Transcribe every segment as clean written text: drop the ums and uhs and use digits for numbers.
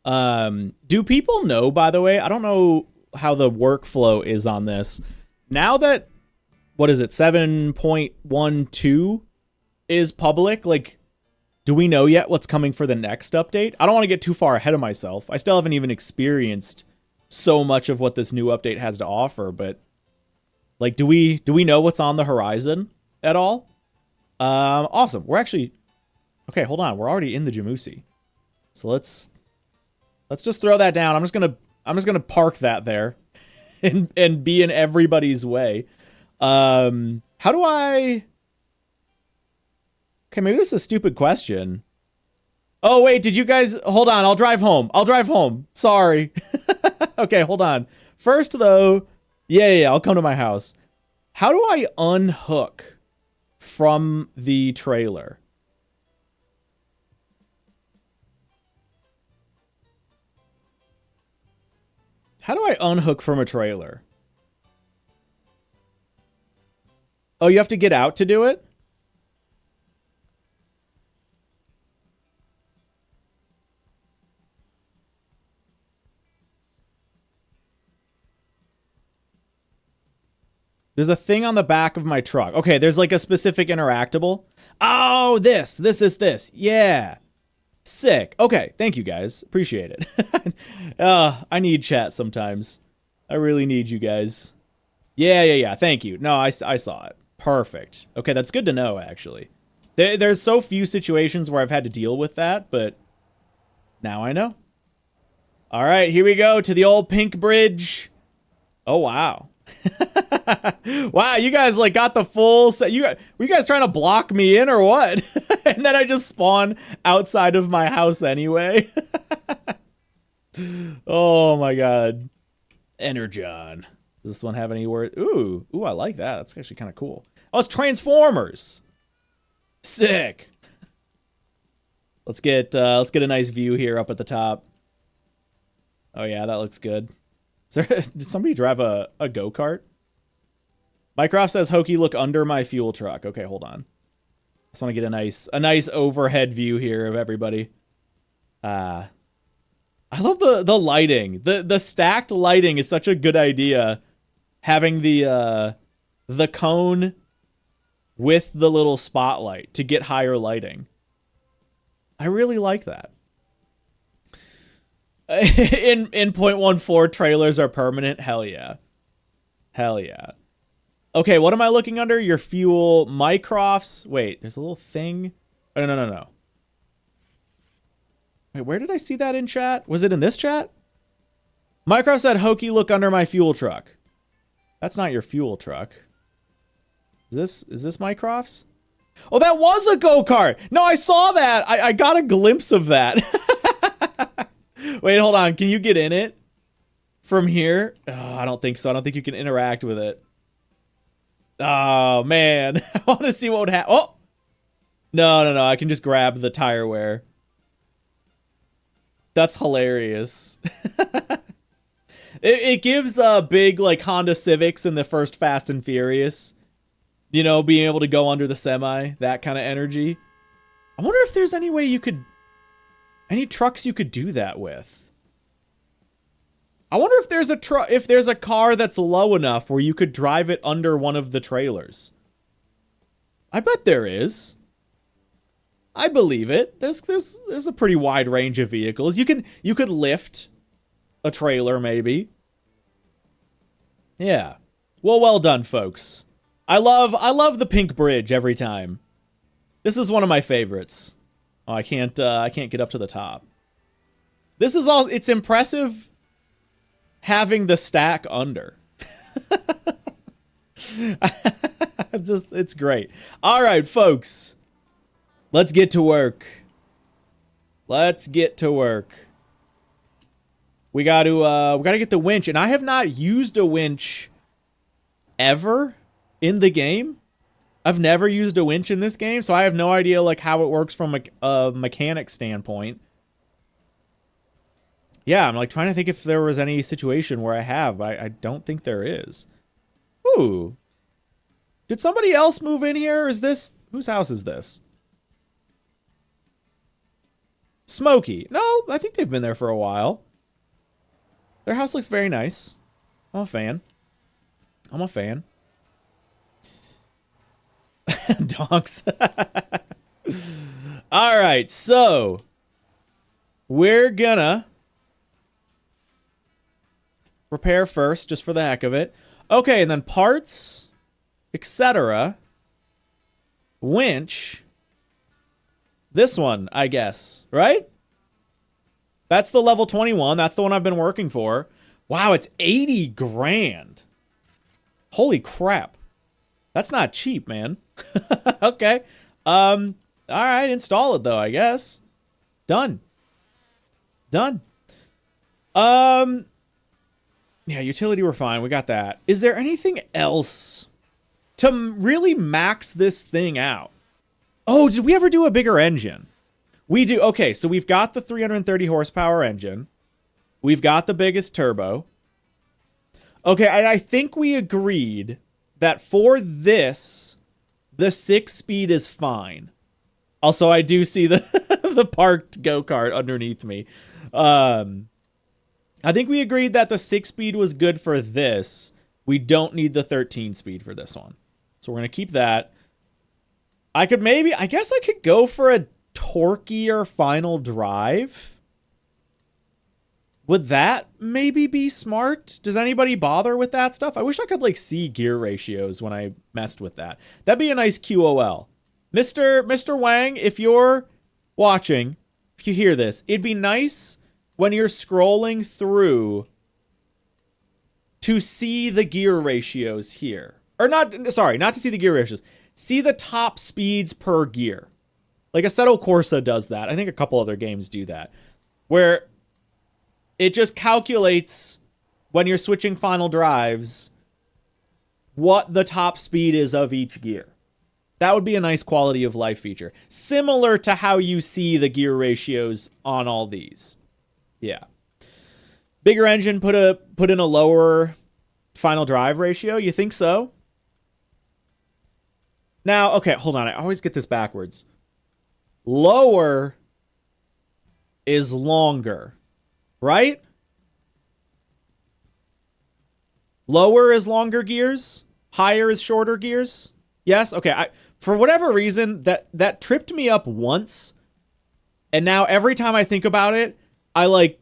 Do people know, by the way? I don't know how the workflow is on this. Now that, what is it, 7.12 is public, like, do we know yet what's coming for the next update? I don't want to get too far ahead of myself. I still haven't even experienced so much of what this new update has to offer, but like, do we know what's on the horizon at all? Awesome. We're actually, okay, hold on. We're already in the Jamusi. So let's just throw that down. I'm just gonna park that there and be in everybody's way. How do I? Okay, maybe this is a stupid question. Oh wait, did you guys hold on? I'll drive home. Sorry. Okay, hold on. First though, yeah, I'll come to my house. How do I unhook from the trailer? How do I unhook from a trailer? Oh, you have to get out to do it? There's a thing on the back of my truck. Okay, there's like a specific interactable. Oh, this. Yeah. Sick. Okay, thank you guys. Appreciate it. I need chat sometimes. I really need you guys. Yeah. Thank you. No, I saw it. Perfect. Okay, that's good to know, actually. There's so few situations where I've had to deal with that, but now I know. All right, here we go to the old pink bridge. Oh, wow. Wow, you guys like got the full set. Were you guys trying to block me in or what? And then I just spawn outside of my house anyway. Oh my god. Energon. Does this one have any word? Ooh, I like that. That's actually kind of cool. Oh, it's Transformers. Sick. Let's get a nice view here up at the top. Oh yeah, that looks good. Did somebody drive a go-kart? Mycroft says, Hoki, look under my fuel truck. Okay, hold on. I just want to get a nice overhead view here of everybody. I love the lighting. The stacked lighting is such a good idea. Having the cone with the little spotlight to get higher lighting. I really like that. in 0.14 trailers are permanent. Hell yeah. Okay, what am I looking under? Your fuel, Mycrofts. Wait, there's a little thing. Oh, no. Wait, where did I see that in chat? Was it in this chat? Mycroft said, Hoki, look under my fuel truck. That's not your fuel truck. Is this Mycroft's? Oh, that was a go-kart. No, I saw that. I got a glimpse of that. Wait, hold on. Can you get in it from here? Oh, I don't think so. I don't think you can interact with it. Oh, man. I want to see what would happen. Oh! No. I can just grab the tire wear. That's hilarious. It gives big, like, Honda Civics in the first Fast and Furious. You know, being able to go under the semi. That kind of energy. I wonder if there's any way you could... Any trucks you could do that with. I wonder if there's a car that's low enough where you could drive it under one of the trailers. I bet there is. I believe it. There's a pretty wide range of vehicles. You could lift a trailer maybe. Yeah. Well done, folks. I love the pink bridge every time. This is one of my favorites. Oh, I can't get up to the top. It's impressive having the stack under. It's great. All right, folks. Let's get to work. We got to get the winch, and I have not used a winch ever in the game. I've never used a winch in this game, so I have no idea like how it works from a mechanic standpoint. Yeah, I'm like trying to think if there was any situation where I have, but I don't think there is. Ooh. Did somebody else move in here? Whose house is this? Smokey. No, I think they've been there for a while. Their house looks very nice. I'm a fan. I'm a fan. Donks. All right, so we're gonna repair first, just for the heck of it. Okay, and then parts, etc. Winch. This one, I guess, right? That's the level 21. That's the one I've been working for. Wow, it's 80 grand. Holy crap. That's not cheap, man. Okay. All right, install it though, I guess. Done. Done. Yeah, utility we're fine. We got that. Is there anything else to really max this thing out? Oh, did we ever do a bigger engine? We do. Okay, so we've got the 330 horsepower engine. We've got the biggest turbo. Okay, and I think we agreed that for this, the 6-speed is fine. Also, I do see the the parked go-kart underneath me. I think we agreed that the 6-speed was good for this. We don't need the 13-speed for this one. So we're going to keep that. I guess I could go for a torquier final drive. Would that maybe be smart? Does anybody bother with that stuff? I wish I could like see gear ratios when I messed with that. That'd be a nice QOL. Mr. Wang, if you're watching, if you hear this, it'd be nice when you're scrolling through to see the gear ratios here. Or not to see the gear ratios. See the top speeds per gear. Like Assetto Corsa does that. I think a couple other games do that. Where it just calculates when you're switching final drives what the top speed is of each gear. That would be a nice quality of life feature. Similar to how you see the gear ratios on all these. Yeah. Bigger engine put in a lower final drive ratio. You think so? Now, okay, hold on. I always get this backwards. Lower is longer, right? Lower is longer gears. Higher is shorter gears. Yes? Okay. For whatever reason, that tripped me up once. And now every time I think about it, I like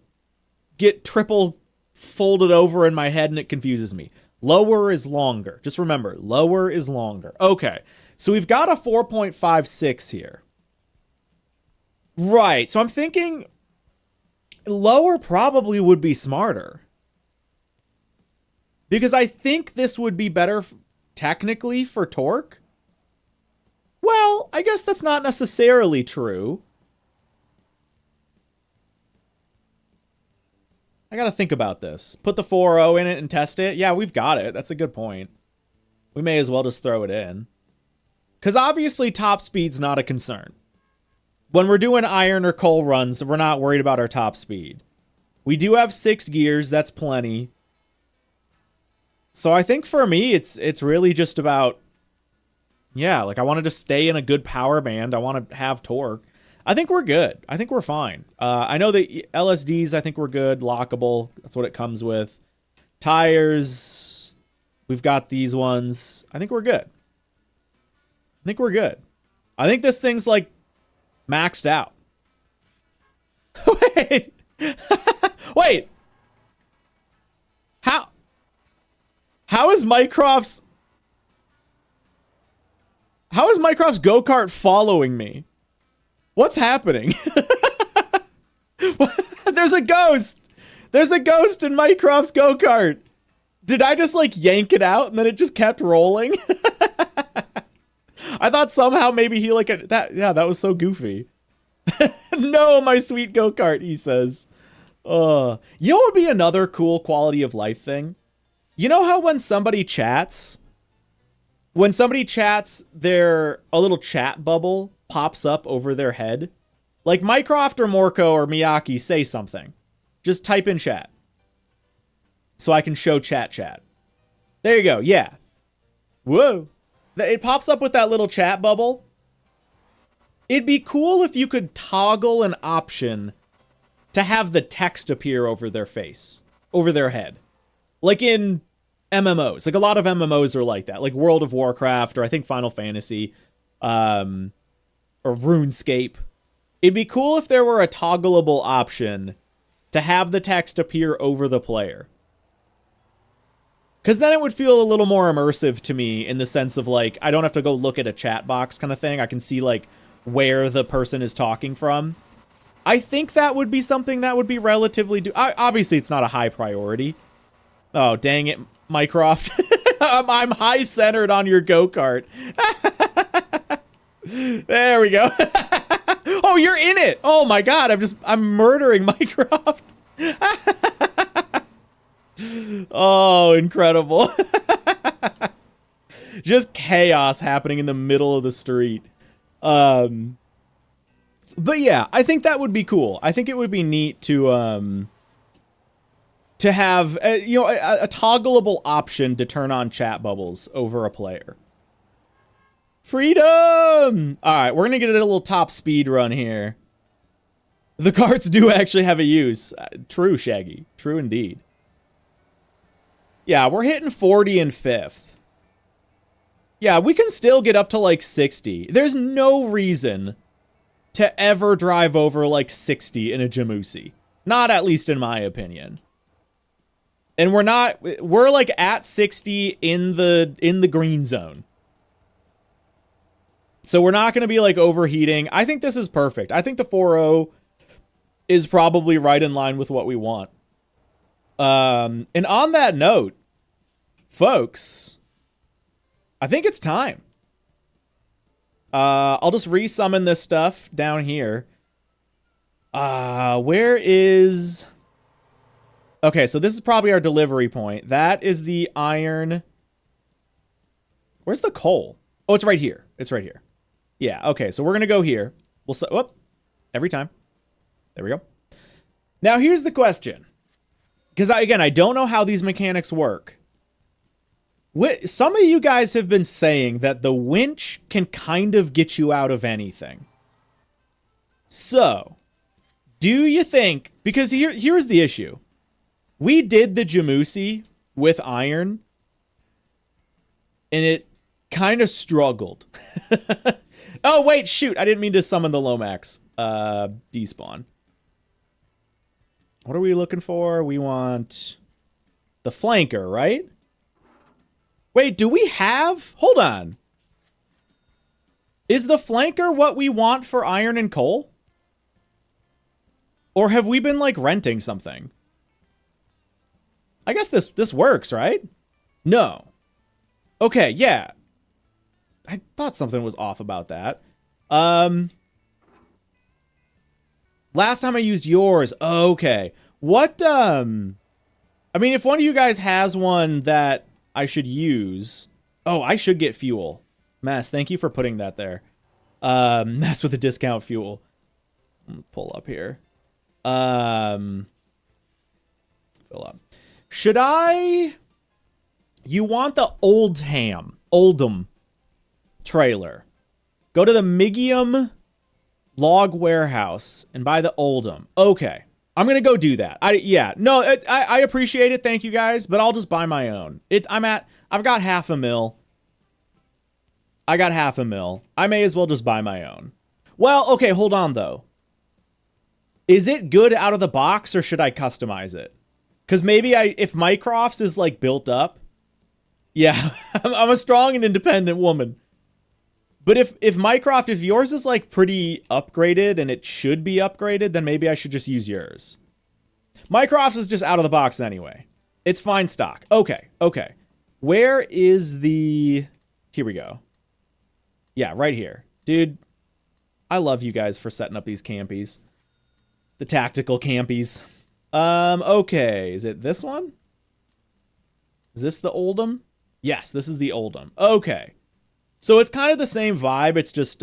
get triple folded over in my head and it confuses me. Lower is longer. Just remember, lower is longer. Okay. So we've got a 4.56 here. Right. So I'm thinking lower probably would be smarter. Because I think this would be better technically for torque. Well, I guess that's not necessarily true. I gotta think about this. Put the 4.0 in it and test it. Yeah, we've got it. That's a good point. We may as well just throw it in. Because obviously top speed's not a concern. When we're doing iron or coal runs, we're not worried about our top speed. We do have 6 gears. That's plenty. So I think for me, it's really just about, yeah, like I want to just stay in a good power band. I want to have torque. I think we're good. I think we're fine. I know the LSDs, I think we're good. Lockable. That's what it comes with. Tires. We've got these ones. I think we're good. I think we're good. I think this thing's like maxed out. Wait. Wait. How is Mycroft's go-kart following me? What's happening? There's a ghost. There's a ghost in Mycroft's go-kart. Did I just like yank it out and then it just kept rolling? I thought somehow maybe he like that. Yeah, that was so goofy. No, my sweet go-kart, he says. You know what would be another cool quality of life thing? You know how when somebody chats, a little chat bubble pops up over their head? Like Mycroft or Morko or Miyaki say something. Just type in chat. So I can show chat. There you go, yeah. Whoa. It pops up with that little chat bubble. It'd be cool if you could toggle an option to have the text appear over their face, over their head. Like in MMOs. Like a lot of MMOs are like that. Like World of Warcraft, or I think Final Fantasy, or RuneScape. It'd be cool if there were a toggleable option to have the text appear over the player. Because then it would feel a little more immersive to me in the sense of, like, I don't have to go look at a chat box kind of thing. I can see, like, where the person is talking from. I think that would be something that would be relatively... obviously, it's not a high priority. Oh, dang it, Mycroft. I'm high-centered on your go-kart. There we go. Oh, you're in it. Oh, my God. I'm murdering Mycroft. Oh, incredible. Just chaos happening in the middle of the street. But yeah, I think that would be cool. I think it would be neat to have a toggleable option to turn on chat bubbles over a player. Freedom! All right, we're gonna get a little top speed run here. The carts do actually have a use. True, Shaggy. True indeed. Yeah, we're hitting 40 in 5th. Yeah, we can still get up to like 60. There's no reason to ever drive over like 60 in a Jamusi. Not at least in my opinion. And we're like at 60 in the green zone. So we're not going to be like overheating. I think this is perfect. I think the 4.0 is probably right in line with what we want. And on that note, folks, I think it's time. I'll just resummon this stuff down here. Where is... Okay, so this is probably our delivery point. That is the iron. Where's the coal? Oh, it's right here. It's right here. Yeah, okay, so we're going to go here. Every time. There we go. Now, here's the question. Because, I don't know how these mechanics work. Some of you guys have been saying that the winch can kind of get you out of anything. So, do you think... Because here's the issue. We did the Jamusi with iron, and it kind of struggled. Oh, wait, shoot. I didn't mean to summon the Lomax. Despawn. What are we looking for? We want the flanker, right? Wait, do we have... Hold on. Is the flanker what we want for iron and coal? Or have we been, like, renting something? I guess this works, right? No. Okay, yeah. I thought something was off about that. Last time I used yours. Okay. What, I mean, if one of you guys has one that I should use... Oh, I should get fuel. Mess, thank you for putting that there. Mess with the discount fuel. Let me pull up here. Fill up. Should I... You want the Oldham trailer. Go to the Migium log warehouse and buy the Oldham. Okay. I'm going to go do that. I appreciate it. Thank you guys, but I'll just buy my own. I've got $500,000. I got $500,000. I may as well just buy my own. Well, okay, hold on though. Is it good out of the box or should I customize it? Because maybe if Mycroft's is like built up. Yeah, I'm a strong and independent woman. But if Mycroft, if yours is like pretty upgraded and it should be upgraded, then maybe I should just use yours. Mycroft's is just out of the box anyway. It's fine stock. Okay. Where is the... Here we go. Yeah, right here. Dude, I love you guys for setting up these campies. The tactical campies. Okay. Is it this one? Is this the Oldham? Yes, this is the Oldham. Okay. So it's kind of the same vibe. It's just,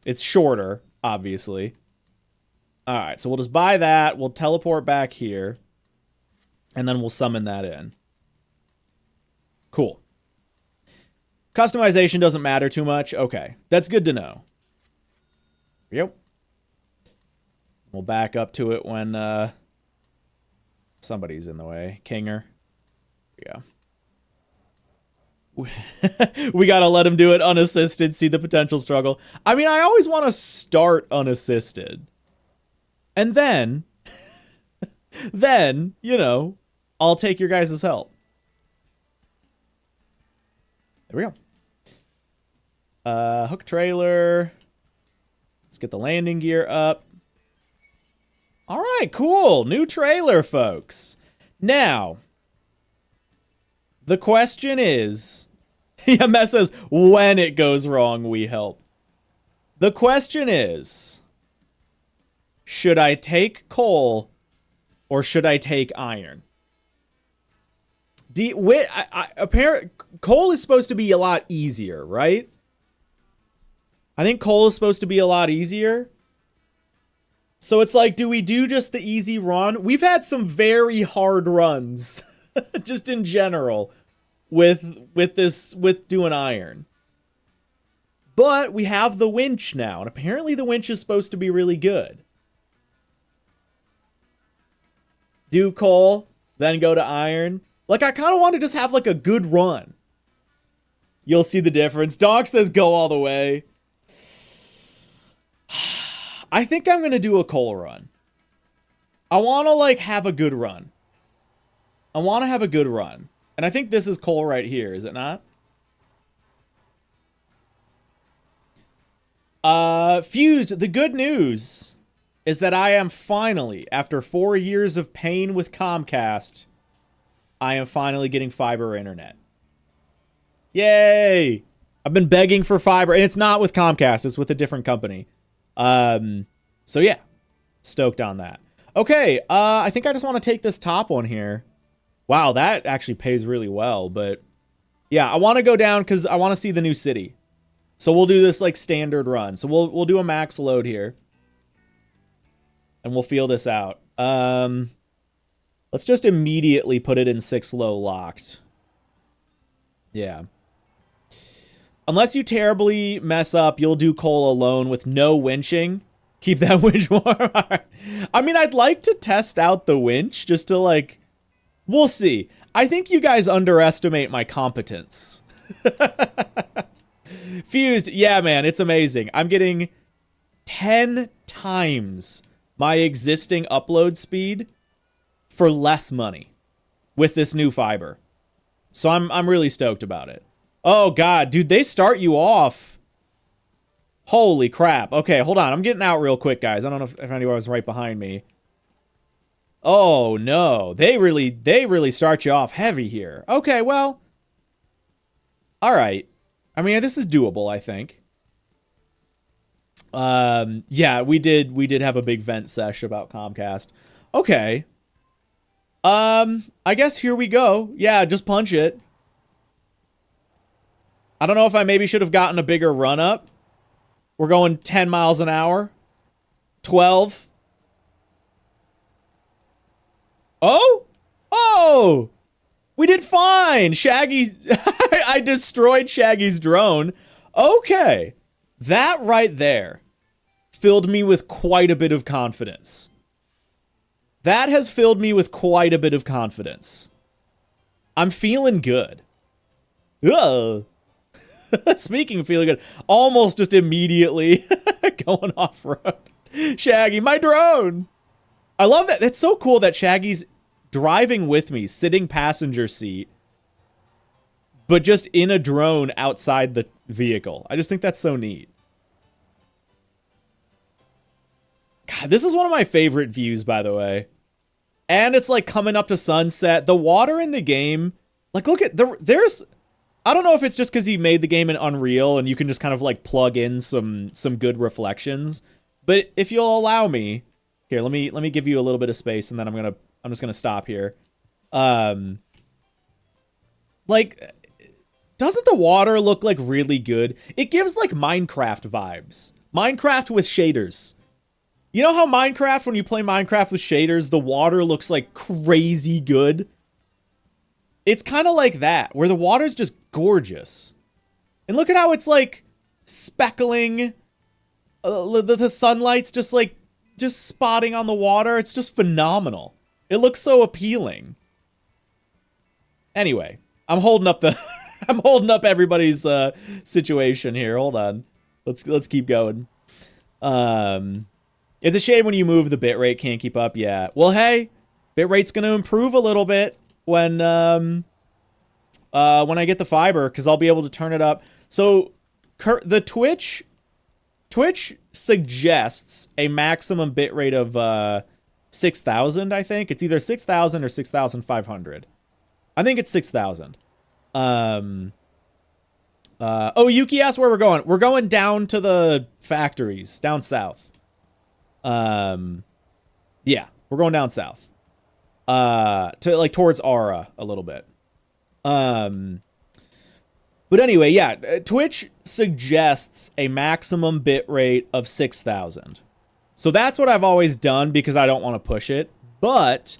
it's shorter, obviously. All right, so we'll just buy that. We'll teleport back here. And then we'll summon that in. Cool. Customization doesn't matter too much. Okay, that's good to know. Yep. We'll back up to it when somebody's in the way. Kinger. Yeah. We gotta let him do it unassisted, see the potential struggle. I mean, I always want to start unassisted. And then, you know, I'll take your guys' help. There we go. Hook trailer. Let's get the landing gear up. All right, cool. New trailer, folks. Now, the question is, Mess says, when it goes wrong, we help. The question is, should I take coal or should I take iron? Coal is supposed to be a lot easier, right? I think coal is supposed to be a lot easier. So it's like, do we do just the easy run? We've had some very hard runs, just in general, with doing iron. But we have the winch now, and apparently the winch is supposed to be really good. Do coal, then go to iron. Like, I kind of want to just have, like, a good run. You'll see the difference. Doc says go all the way. I think I'm going to do a coal run. I want to, like, have a good run. I want to have a good run. And I think this is coal right here, is it not? Fused, the good news is that I am finally, after 4 years of pain with Comcast, I am finally getting fiber internet. Yay! I've been begging for fiber, and it's not with Comcast, it's with a different company. So yeah, stoked on that. Okay, I think I just want to take this top one here. Wow, that actually pays really well, but yeah, I want to go down because I want to see the new city. So we'll do this like standard run. So we'll do a max load here. And we'll feel this out. Let's just immediately put it in 6 low locked. Yeah. Unless you terribly mess up, you'll do coal alone with no winching. Keep that winch warm. I mean, I'd like to test out the winch just to like... We'll see. I think you guys underestimate my competence. Fused. Yeah, man, it's amazing. I'm getting 10 times my existing upload speed for less money with this new fiber. So I'm really stoked about it. Oh, God, dude, they start you off. Holy crap. Okay, hold on. I'm getting out real quick, guys. I don't know if anyone was right behind me. Oh, no. They really start you off heavy here. Okay, well. All right. I mean, this is doable, I think. Yeah, we did have a big vent sesh about Comcast. Okay. I guess here we go. Yeah, just punch it. I don't know if I maybe should have gotten a bigger run up. We're going 10 miles an hour. 12. Oh? Oh! We did fine! Shaggy... I destroyed Shaggy's drone. Okay. That right there filled me with quite a bit of confidence. That has filled me with quite a bit of confidence. I'm feeling good. Ugh. Speaking of feeling good, almost just immediately going off-road. Shaggy, my drone! I love that. It's so cool that Shaggy's driving with me, sitting passenger seat, but just in a drone outside the vehicle. I just think that's so neat. God, this is one of my favorite views, by the way. And it's like coming up to sunset. The water in the game, like look at there's... I don't know if it's just because he made the game in Unreal and you can just kind of like plug in some good reflections. But if you'll allow me, here, let me give you a little bit of space and then I'm just gonna stop here. Like, doesn't the water look like really good? It gives like Minecraft vibes. Minecraft with shaders. You know how Minecraft, when you play Minecraft with shaders, the water looks like crazy good? It's kind of like that, where the water's just gorgeous. And look at how it's like speckling. The sunlight's just just spotting on the water. It's just phenomenal. It looks so appealing. Anyway, I'm holding up the I'm holding up everybody's situation here. Hold on. Let's keep going. It's a shame when you move the bitrate can't keep up. Yeah. Well, hey, bitrate's going to improve a little bit when I get the fiber, because I'll be able to turn it up. So the Twitch suggests a maximum bitrate of 6,000, I think. It's either 6,000 or 6,500. I think it's 6,000. Yuki asked where we're going. We're going down to the factories, down south. Yeah, we're going down south. To like towards Aura a little bit. But anyway, yeah, Twitch suggests a maximum bit rate of 6,000. So that's what I've always done because I don't want to push it. But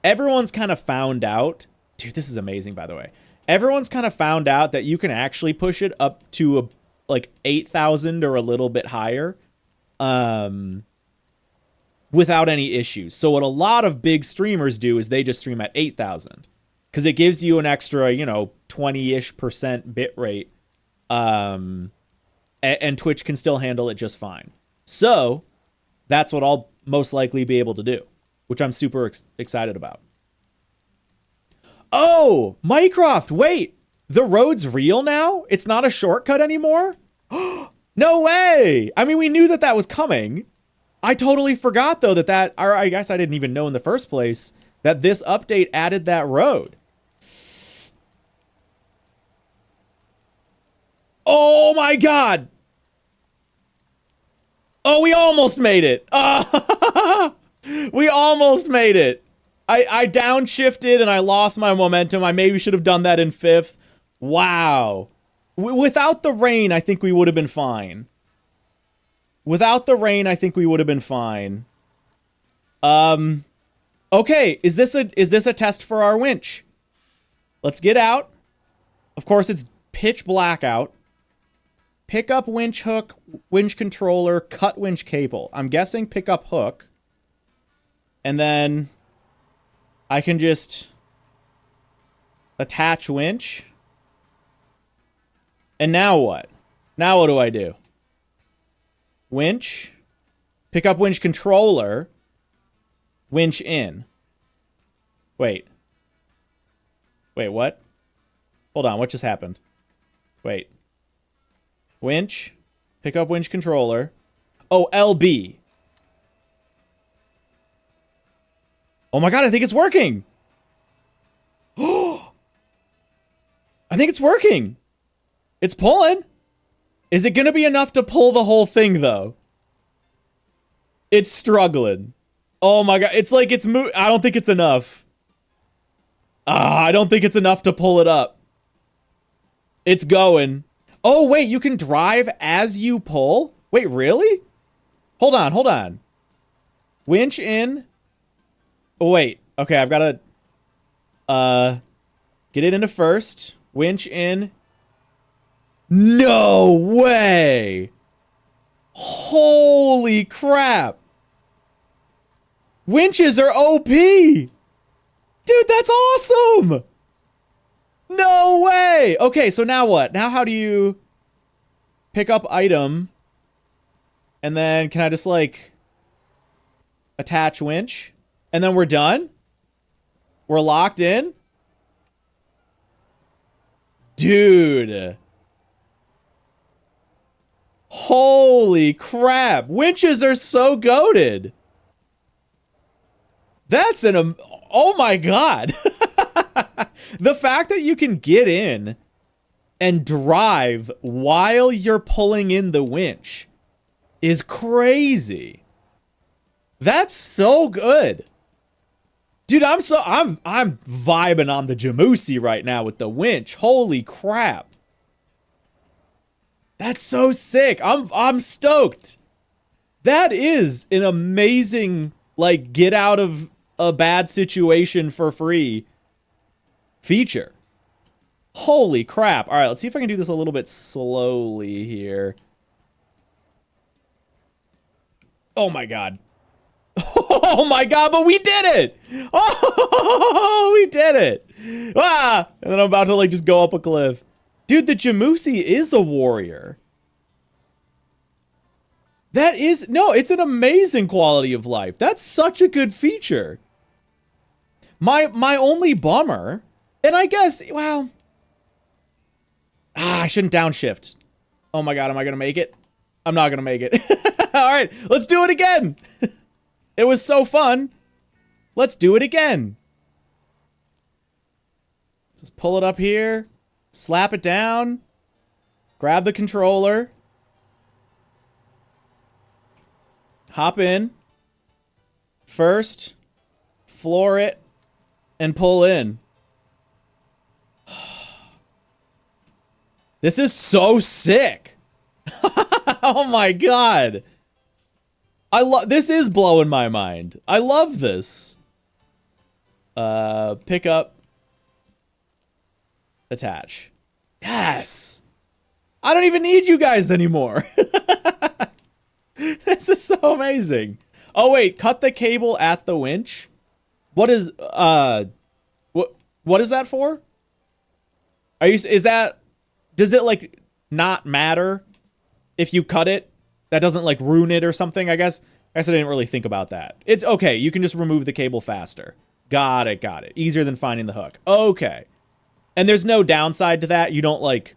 everyone's kind of found out. Dude, this is amazing, by the way. Everyone's kind of found out that you can actually push it up to like 8,000 or a little bit higher without any issues. So what a lot of big streamers do is they just stream at 8,000 because it gives you an extra, 20-ish% bit rate. And Twitch can still handle it just fine. So that's what I'll most likely be able to do, which I'm super excited about. Oh, Mycroft, wait, the road's real now? It's not a shortcut anymore? No way! I mean, we knew that was coming. I totally forgot, though, or I guess I didn't even know in the first place, that this update added that road. Oh my god! Oh, we almost made it! We almost made it! I downshifted and I lost my momentum. I maybe should have done that in 5th. Wow. Without the rain, I think we would have been fine. Without the rain, I think we would have been fine. Okay, is this a test for our winch? Let's get out. Of course, it's pitch black out. Pick up winch hook, winch controller, cut winch cable. I'm guessing pick up hook. And then I can just attach winch. And now what? Now what do I do? Winch. Pick up winch controller. Winch in. Wait. Wait, what? Hold on, what just happened? Wait. Winch. Pick up winch controller. Oh, LB. Oh my god, I think it's working! I think it's working! It's pulling! Is it gonna be enough to pull the whole thing, though? It's struggling. Oh my god, it's like I don't think it's enough. I don't think it's enough to pull it up. It's going. Oh, wait, you can drive as you pull? Wait, really? Hold on. Winch in. Oh, wait. Okay, I've got to get it into first. Winch in. No way! Holy crap! Winches are OP! Dude, that's awesome! No way! Okay, so now what? Now how do you pick up item? And then can I just, like, attach winch? And then we're done? We're locked in? Dude. Holy crap. Winches are so goated. That's oh my god. The fact that you can get in and drive while you're pulling in the winch is crazy. That's so good. Dude, I'm vibing on the Jamusi right now with the winch. Holy crap. That's so sick. I'm stoked. That is an amazing, like, get out of a bad situation for free feature. Holy crap. All right, let's see if I can do this a little bit slowly here. Oh my god. Oh my god, but we did it! Oh, we did it! Ah! And then I'm about to like just go up a cliff. Dude, the Jamusi is a warrior. That is, no, it's an amazing quality of life. That's such a good feature. My only bummer, and I guess, well, I shouldn't downshift. Oh my god, am I gonna make it? I'm not gonna make it. All right, let's do it again. It was so fun. Let's do it again. Just pull it up here, slap it down, grab the controller, hop in, first, floor it, and pull in. This is so sick. Oh my god. This is blowing my mind. I love this. Pick up. Attach. Yes. I don't even need you guys anymore. This is so amazing. Oh wait, cut the cable at the winch. What is what is that for? Does it like not matter if you cut it? That doesn't like ruin it or something, I guess. I didn't really think about that. It's okay, you can just remove the cable faster. Got it. Easier than finding the hook. Okay. And there's no downside to that. You don't like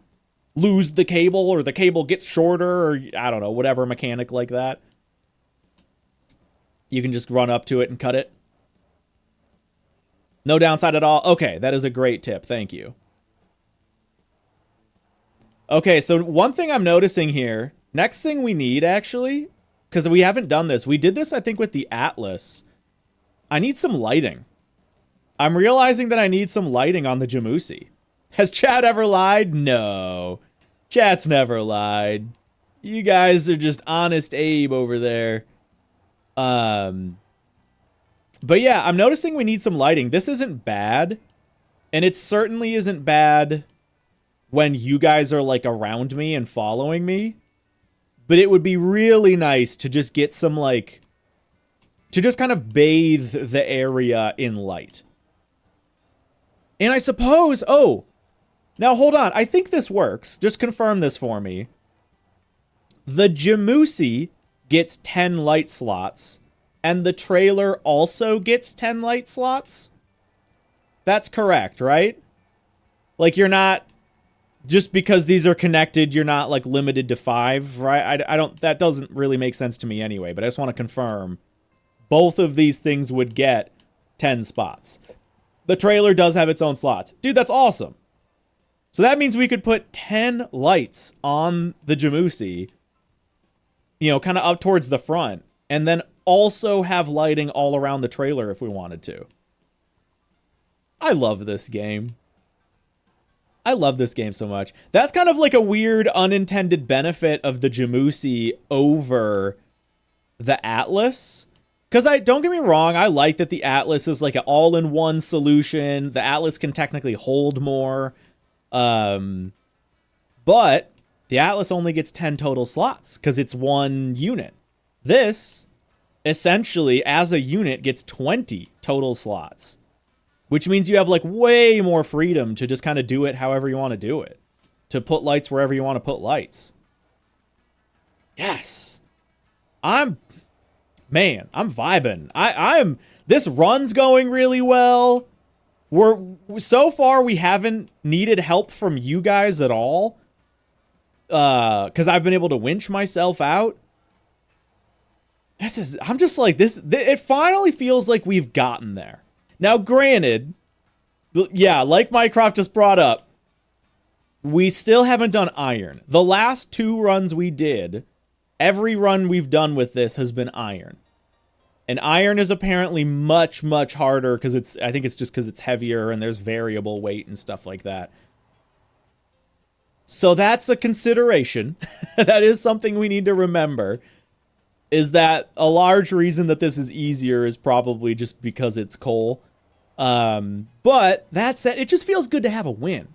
lose the cable or the cable gets shorter or I don't know, whatever mechanic like that. You can just run up to it and cut it. No downside at all. Okay, that is a great tip. Thank you. Okay, so one thing I'm noticing here, next thing we need actually, because we haven't done this. We did this, I think, with the Atlas. I need some lighting. I'm realizing that I need some lighting on the Jamusi. Has Chad ever lied? No. Chat's never lied. You guys are just honest Abe over there. But yeah, I'm noticing we need some lighting. This isn't bad. And it certainly isn't bad when you guys are like around me and following me. But it would be really nice to just get some like, to just kind of bathe the area in light. And I suppose, oh, now hold on. I think this works. Just confirm this for me. The Jamusi gets 10 light slots, and the trailer also gets 10 light slots. That's correct, right? Like you're not, just because these are connected, you're not like limited to 5, right? I don't, that doesn't really make sense to me anyway, but I just want to confirm both of these things would get 10 spots. The trailer does have its own slots. Dude, that's awesome. So that means we could put 10 lights on the Jamusi, you know, kind of up towards the front, and then also have lighting all around the trailer if we wanted to. I love this game. I love this game so much. That's kind of like a weird unintended benefit of the Jamusi over the Atlas. Because don't get me wrong, I like that the Atlas is like an all-in-one solution. The Atlas can technically hold more. But the Atlas only gets 10 total slots because it's one unit. This, essentially, as a unit, gets 20 total slots. Which means you have like way more freedom to just kind of do it however you want to do it. To put lights wherever you want to put lights. Yes. I'm vibing. I'm this run's going really well. So far we haven't needed help from you guys at all. Cuz I've been able to winch myself out. I'm just like this, it finally feels like we've gotten there. Now granted, yeah, like Mycroft just brought up, we still haven't done iron. The last 2 runs we did, every run we've done with this has been iron. And iron is apparently much, much harder because I think it's just because it's heavier and there's variable weight and stuff like that. So that's a consideration. That is something we need to remember, is that a large reason that this is easier is probably just because it's coal. But that said, it just feels good to have a win.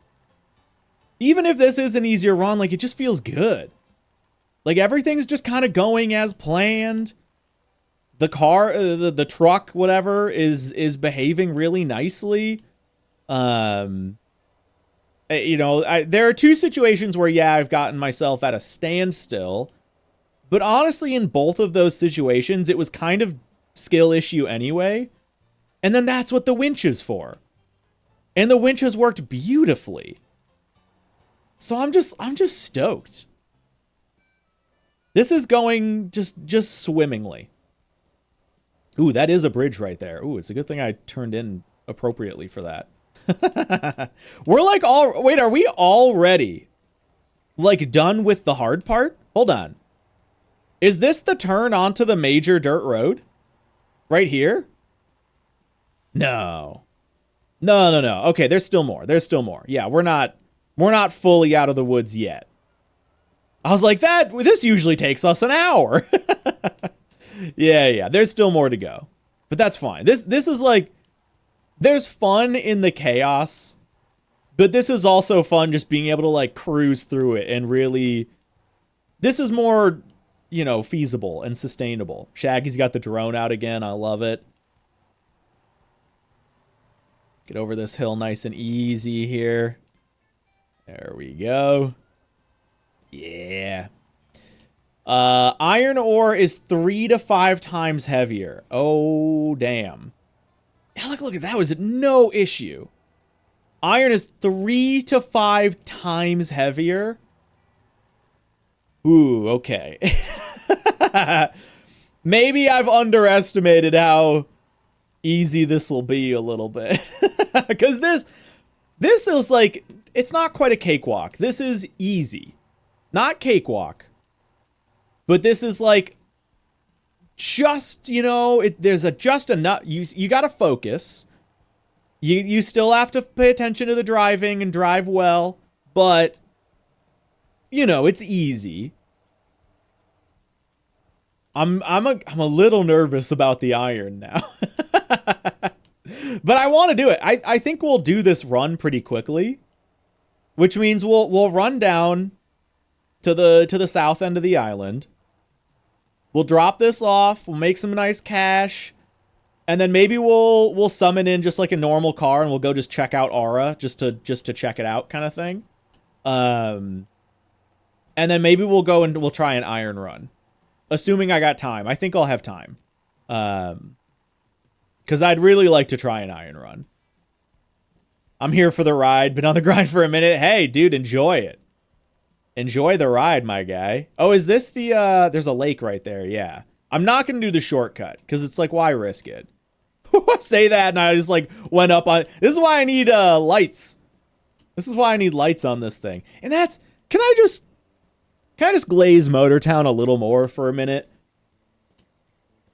Even if this is an easier run, like, it just feels good. Like, everything's just kind of going as planned. The car, the truck, whatever, is behaving really nicely. You know, there are two situations where, yeah, I've gotten myself at a standstill. But honestly, in both of those situations, it was kind of skill issue anyway. And then that's what the winch is for. And the winch has worked beautifully. So I'm just stoked. This is going just swimmingly. Ooh, that is a bridge right there. Ooh, it's a good thing I turned in appropriately for that. We're like wait, are we already like done with the hard part? Hold on. Is this the turn onto the major dirt road? Right here? No. No. Okay, there's still more. Yeah, we're not fully out of the woods yet. I was like, this usually takes us an hour. Yeah, there's still more to go. But that's fine. This is like, there's fun in the chaos, but this is also fun just being able to like cruise through it and really, this is more, you know, feasible and sustainable. Shaggy's got the drone out again. I love it. Get over this hill nice and easy here. There we go. Yeah. Iron ore is 3 to 5 times heavier. Oh, damn. Yeah, look at that. Was no issue. Iron is 3 to 5 times heavier. Ooh, okay. Maybe I've underestimated how easy this will be a little bit. Because this is like, it's not quite a cakewalk. This is easy. Not cakewalk. But this is like, just, you know, there's just enough, you gotta focus. You still have to pay attention to the driving and drive well, but, you know, it's easy. I'm a little nervous about the iron now. But I want to do it. I think we'll do this run pretty quickly, which means we'll run down to the south end of the island. We'll drop this off. We'll make some nice cash, and then maybe we'll summon in just like a normal car, and we'll go just check out Aura just to check it out, kind of thing. And then maybe we'll go and we'll try an iron run, assuming I got time. I think I'll have time, because I'd really like to try an iron run. I'm here for the ride, been on the grind for a minute. Hey, dude, enjoy it. Enjoy the ride, my guy. Oh, is this the, there's a lake right there, yeah. I'm not gonna do the shortcut, because it's like, why risk it? I say that, and I just, like, went up on, this is why I need, lights. This is why I need lights on this thing. And that's, can I just glaze Motortown a little more for a minute?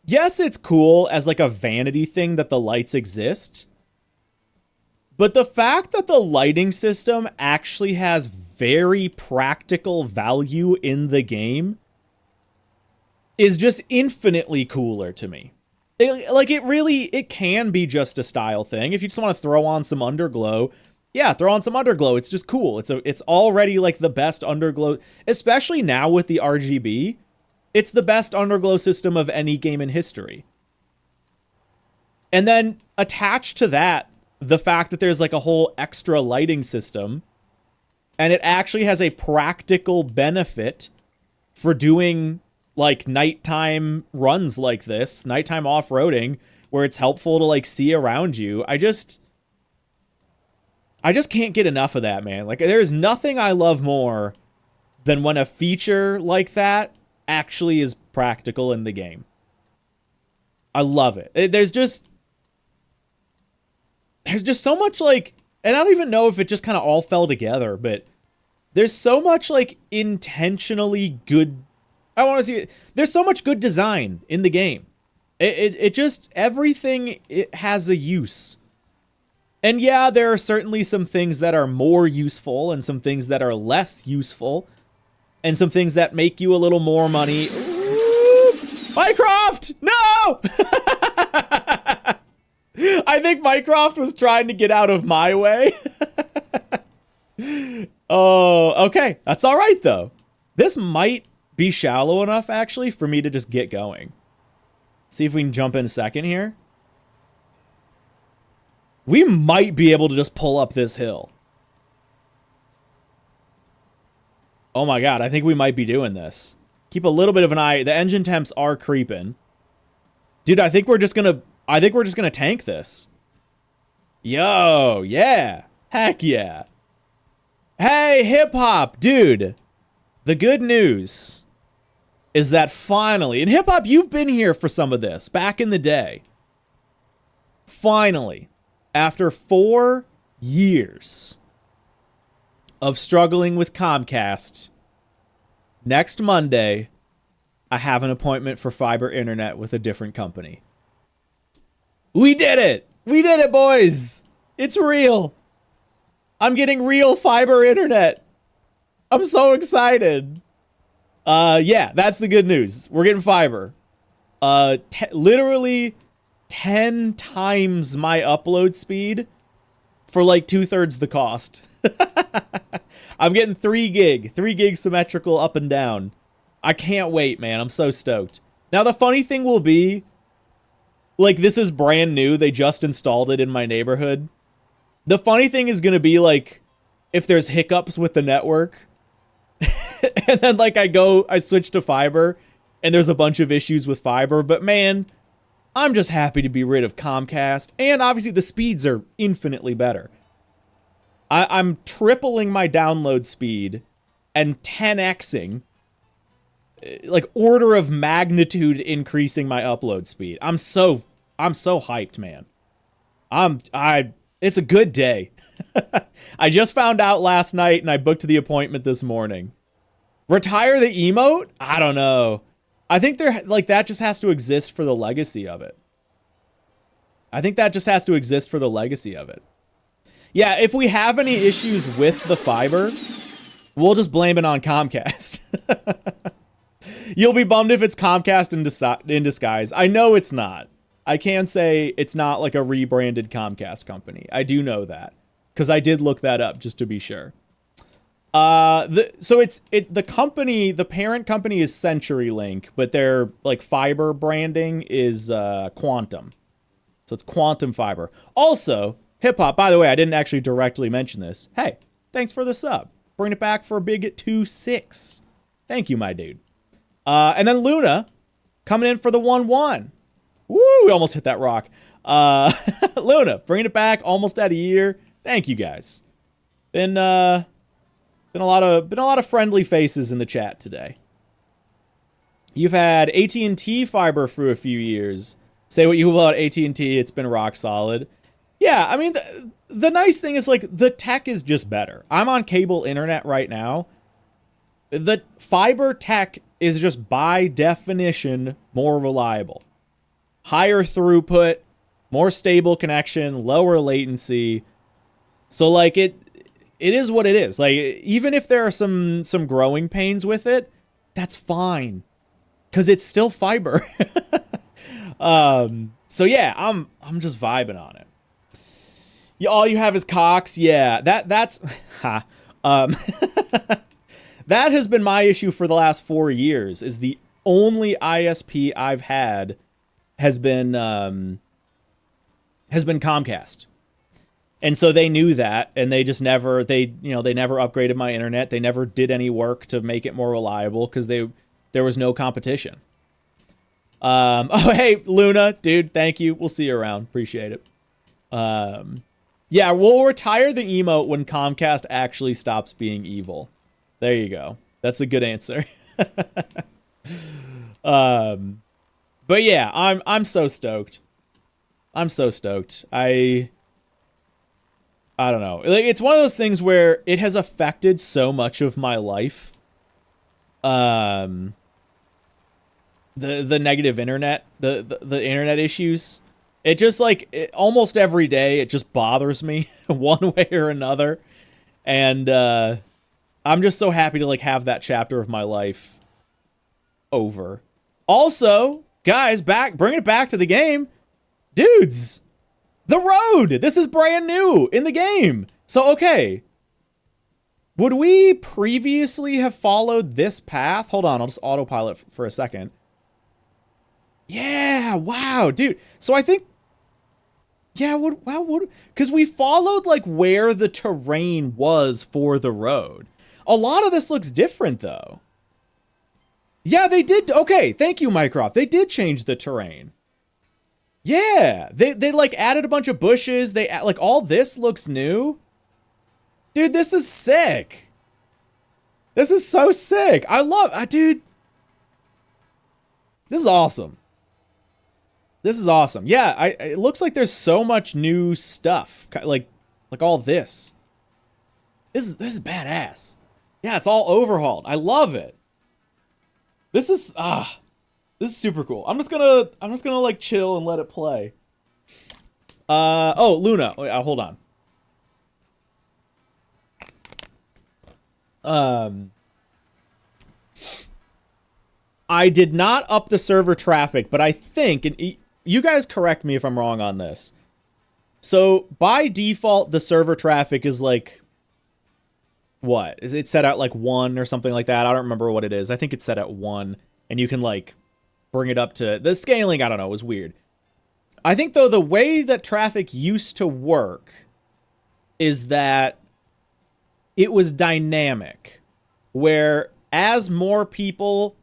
Yes, it's cool as, like, a vanity thing that the lights exist. But the fact that the lighting system actually has very practical value in the game is just infinitely cooler to me. It can be just a style thing. If you just want to throw on some underglow, yeah, throw on some underglow. It's just cool. It's already like the best underglow, especially now with the RGB. It's the best underglow system of any game in history. And then attached to that, the fact that there's like a whole extra lighting system, and it actually has a practical benefit for doing like nighttime runs like this, nighttime off-roading, where it's helpful to like see around you. I just can't get enough of that, man. Like, there's nothing I love more than when a feature like that actually is practical in the game. I love it. There's just so much, like, and I don't even know if it just kind of all fell together, but there's so much, like, intentionally good, I want to see it. There's so much good design in the game. It just, everything, it has a use. And yeah, there are certainly some things that are more useful and some things that are less useful and some things that make you a little more money. Ooh, Mycroft! No! I think Mycroft was trying to get out of my way. Oh, okay. That's all right, though. This might be shallow enough, actually, for me to just get going. See if we can jump in a second here. We might be able to just pull up this hill. Oh my god, I think we might be doing this. Keep a little bit of an eye. The engine temps are creeping. Dude, I think we're just gonna tank this. Yo, yeah. Heck yeah. Hey, hip hop, dude. The good news is that finally, and hip hop, you've been here for some of this back in the day. Finally, after 4 years of struggling with Comcast, next Monday, I have an appointment for fiber internet with a different company. We did it! We did it, boys! It's real! I'm getting real fiber internet! I'm so excited! Yeah, that's the good news. We're getting fiber. Literally 10 times my upload speed for like 2/3 the cost. I'm getting 3 gig symmetrical up and down. I can't wait, man. I'm so stoked. Now, the funny thing will be, like, this is brand new. They just installed it in my neighborhood. The funny thing is going to be, like, if there's hiccups with the network, and then, like, I switch to fiber, and there's a bunch of issues with fiber, but man, I'm just happy to be rid of Comcast, and obviously the speeds are infinitely better. I'm tripling my download speed and 10xing, like order of magnitude increasing my upload speed. I'm so hyped, man. It's a good day. I just found out last night and I booked the appointment this morning. Retire the emote? I don't know. I think that just has to exist for the legacy of it. Yeah, if we have any issues with the fiber, we'll just blame it on Comcast. You'll be bummed if it's Comcast in disguise. I know it's not. I can say it's not like a rebranded Comcast company. I do know that, because I did look that up just to be sure. The parent company is CenturyLink, but their like fiber branding is Quantum. So it's Quantum Fiber. Also, hip hop, by the way, I didn't actually directly mention this. Hey, thanks for the sub. Bring it back for a big 2-6. Thank you, my dude. And then Luna coming in for the 1-1. Woo, we almost hit that rock. Luna, bringing it back almost at a year. Thank you guys. Been a lot of friendly faces in the chat today. You've had AT&T fiber for a few years. Say what you will about AT&T, it's been rock solid. Yeah, I mean, the nice thing is, like, the tech is just better. I'm on cable internet right now. The fiber tech is just, by definition, more reliable. Higher throughput, more stable connection, lower latency. So, like, it is what it is. Like, even if there are some growing pains with it, that's fine, because it's still fiber. So yeah, I'm just vibing on it. Yeah, all you have is Cox. Yeah, that's that has been my issue for the last 4 years. Is the only ISP I've had has been Comcast. And so they knew that, and they just never upgraded my internet. They never did any work to make it more reliable because there was no competition. Oh, hey, Luna, dude, thank you. We'll see you around. Appreciate it. Yeah, we'll retire the emote when Comcast actually stops being evil. There you go. That's a good answer. But yeah, I'm so stoked. I don't know. Like, it's one of those things where it has affected so much of my life. The negative internet, the internet issues. It just, like, almost every day, it just bothers me one way or another. And I'm just so happy to, like, have that chapter of my life over. Also, guys, bringing it back to the game. Dudes, the road. This is brand new in the game. So, okay. Would we previously have followed this path? Hold on, I'll just autopilot for a second. Yeah, wow, dude. So I think, yeah, what, because we followed like where the terrain was for the road. A lot of this looks different though. Yeah, they did. Okay, thank you, Mycroft. They did change the terrain. Yeah, they like added a bunch of bushes. Like all this looks new. Dude, this is sick. This is so sick. I love, dude. This is awesome. This is awesome. Yeah, it looks like there's so much new stuff. Like all this. This is badass. Yeah, it's all overhauled. I love it. This is super cool. I'm just gonna like chill and let it play. Oh, Luna. Wait, hold on. I did not up the server traffic, but I think, and you guys correct me if I'm wrong on this. So by default, the server traffic is like, what? Is it set at like 1 or something like that? I don't remember what it is. I think it's set at 1, and you can like bring it up to the scaling. I don't know. It was weird. I think though the way that traffic used to work is that it was dynamic, where as more people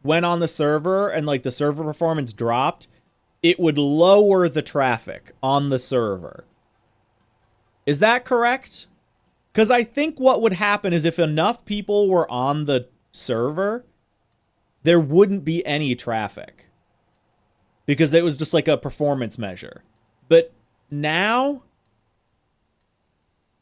went on the server and like the server performance dropped, it would lower the traffic on the server. Is that correct? Because I think what would happen is if enough people were on the server, there wouldn't be any traffic. Because it was just like a performance measure. But now...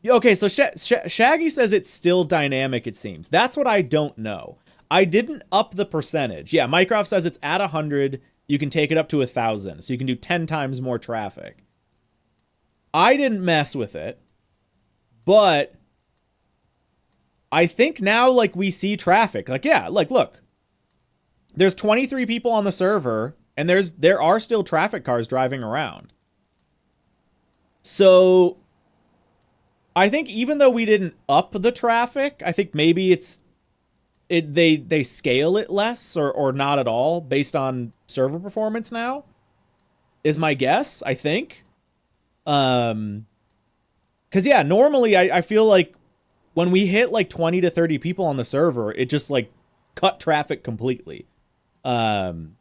Okay, so Shaggy says it's still dynamic, it seems. That's what I don't know. I didn't up the percentage. Yeah, Mycroft says it's at 100. You can take it up to 1,000. So you can do 10 times more traffic. I didn't mess with it. But I think now, like, we see traffic. Like, yeah, like, look. There's 23 people on the server, and there are still traffic cars driving around. So I think even though we didn't up the traffic, I think maybe they scale it less or not at all based on server performance now, is my guess, I think. Because, yeah, normally I feel like when we hit like 20 to 30 people on the server, it just like cut traffic completely. And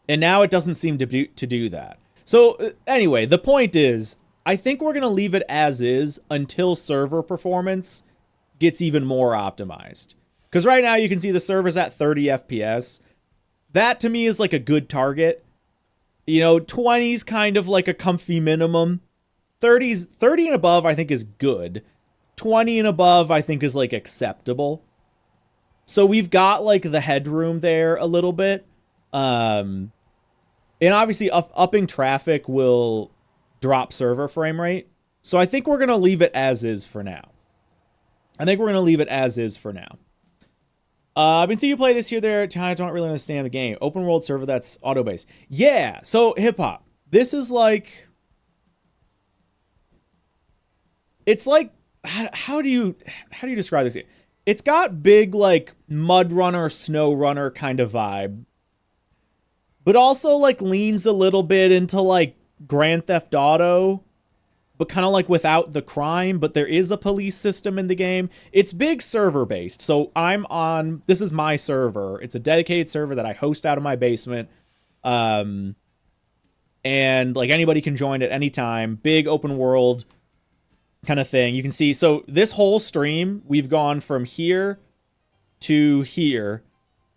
now it doesn't seem to do that. So anyway, the point is, I think we're going to leave it as is until server performance gets even more optimized. Because right now you can see the server's at 30 FPS. That to me is like a good target. You know, 20's kind of like a comfy minimum. 30 and above I think is good. 20 and above I think is like acceptable. So we've got like the headroom there a little bit. And obviously upping traffic will drop server frame rate. So I think we're going to leave it as is for now. I've been seeing you play this here, there. I don't really understand the game. Open world server that's auto-based. Yeah, so hip-hop. This is like... It's like... How do you describe this game? It's got big, like, Mud Runner, Snow Runner kind of vibe. But also, like, leans a little bit into, like, Grand Theft Auto, but kind of like without the crime, but there is a police system in the game. It's big server based. So this is my server. It's a dedicated server that I host out of my basement. And like anybody can join at any time. Big open world kind of thing. You can see, so this whole stream, we've gone from here to here.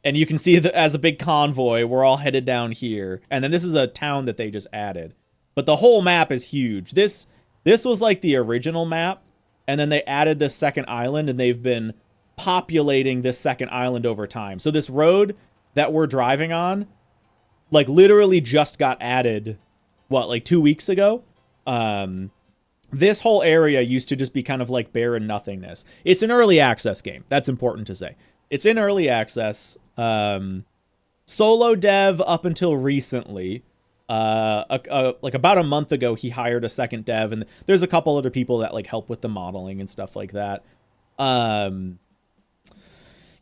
And you can see that as a big convoy, we're all headed down here. And then this is a town that they just added. But the whole map is huge. This was like the original map, and then they added this second island, and they've been populating this second island over time. So this road that we're driving on, like literally just got added, like 2 weeks ago? This whole area used to just be kind of like barren nothingness. It's an early access game. That's important to say. It's in early access. Solo dev up until recently. Like about a month ago, he hired a second dev, and there's a couple other people that like help with the modeling and stuff like that. Can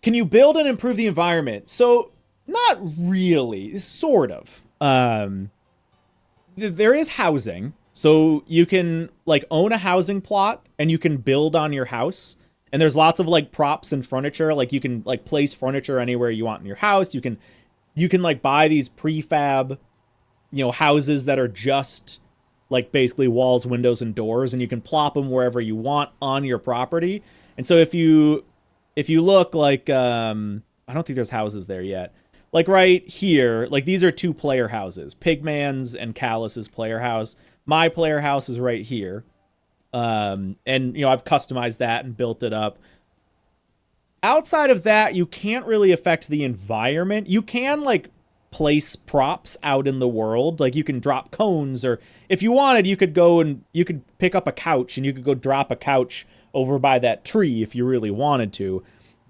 you build and improve the environment? So not really, sort of. Um, there is housing, so you can like own a housing plot and you can build on your house. And there's lots of like props and furniture. Like you can like place furniture anywhere you want in your house. You can like buy these prefab, houses that are just like basically walls, windows, and doors, and you can plop them wherever you want on your property. And so if you look like I don't think there's houses there yet. Like right here, like these are 2-player houses, Pigman's and Callus's player house. My player house is right here. And I've customized that and built it up. Outside of that, you can't really affect the environment. You can like place props out in the world. Like you can drop cones, or if you wanted, you could go and you could pick up a couch and you could go drop a couch over by that tree if you really wanted to.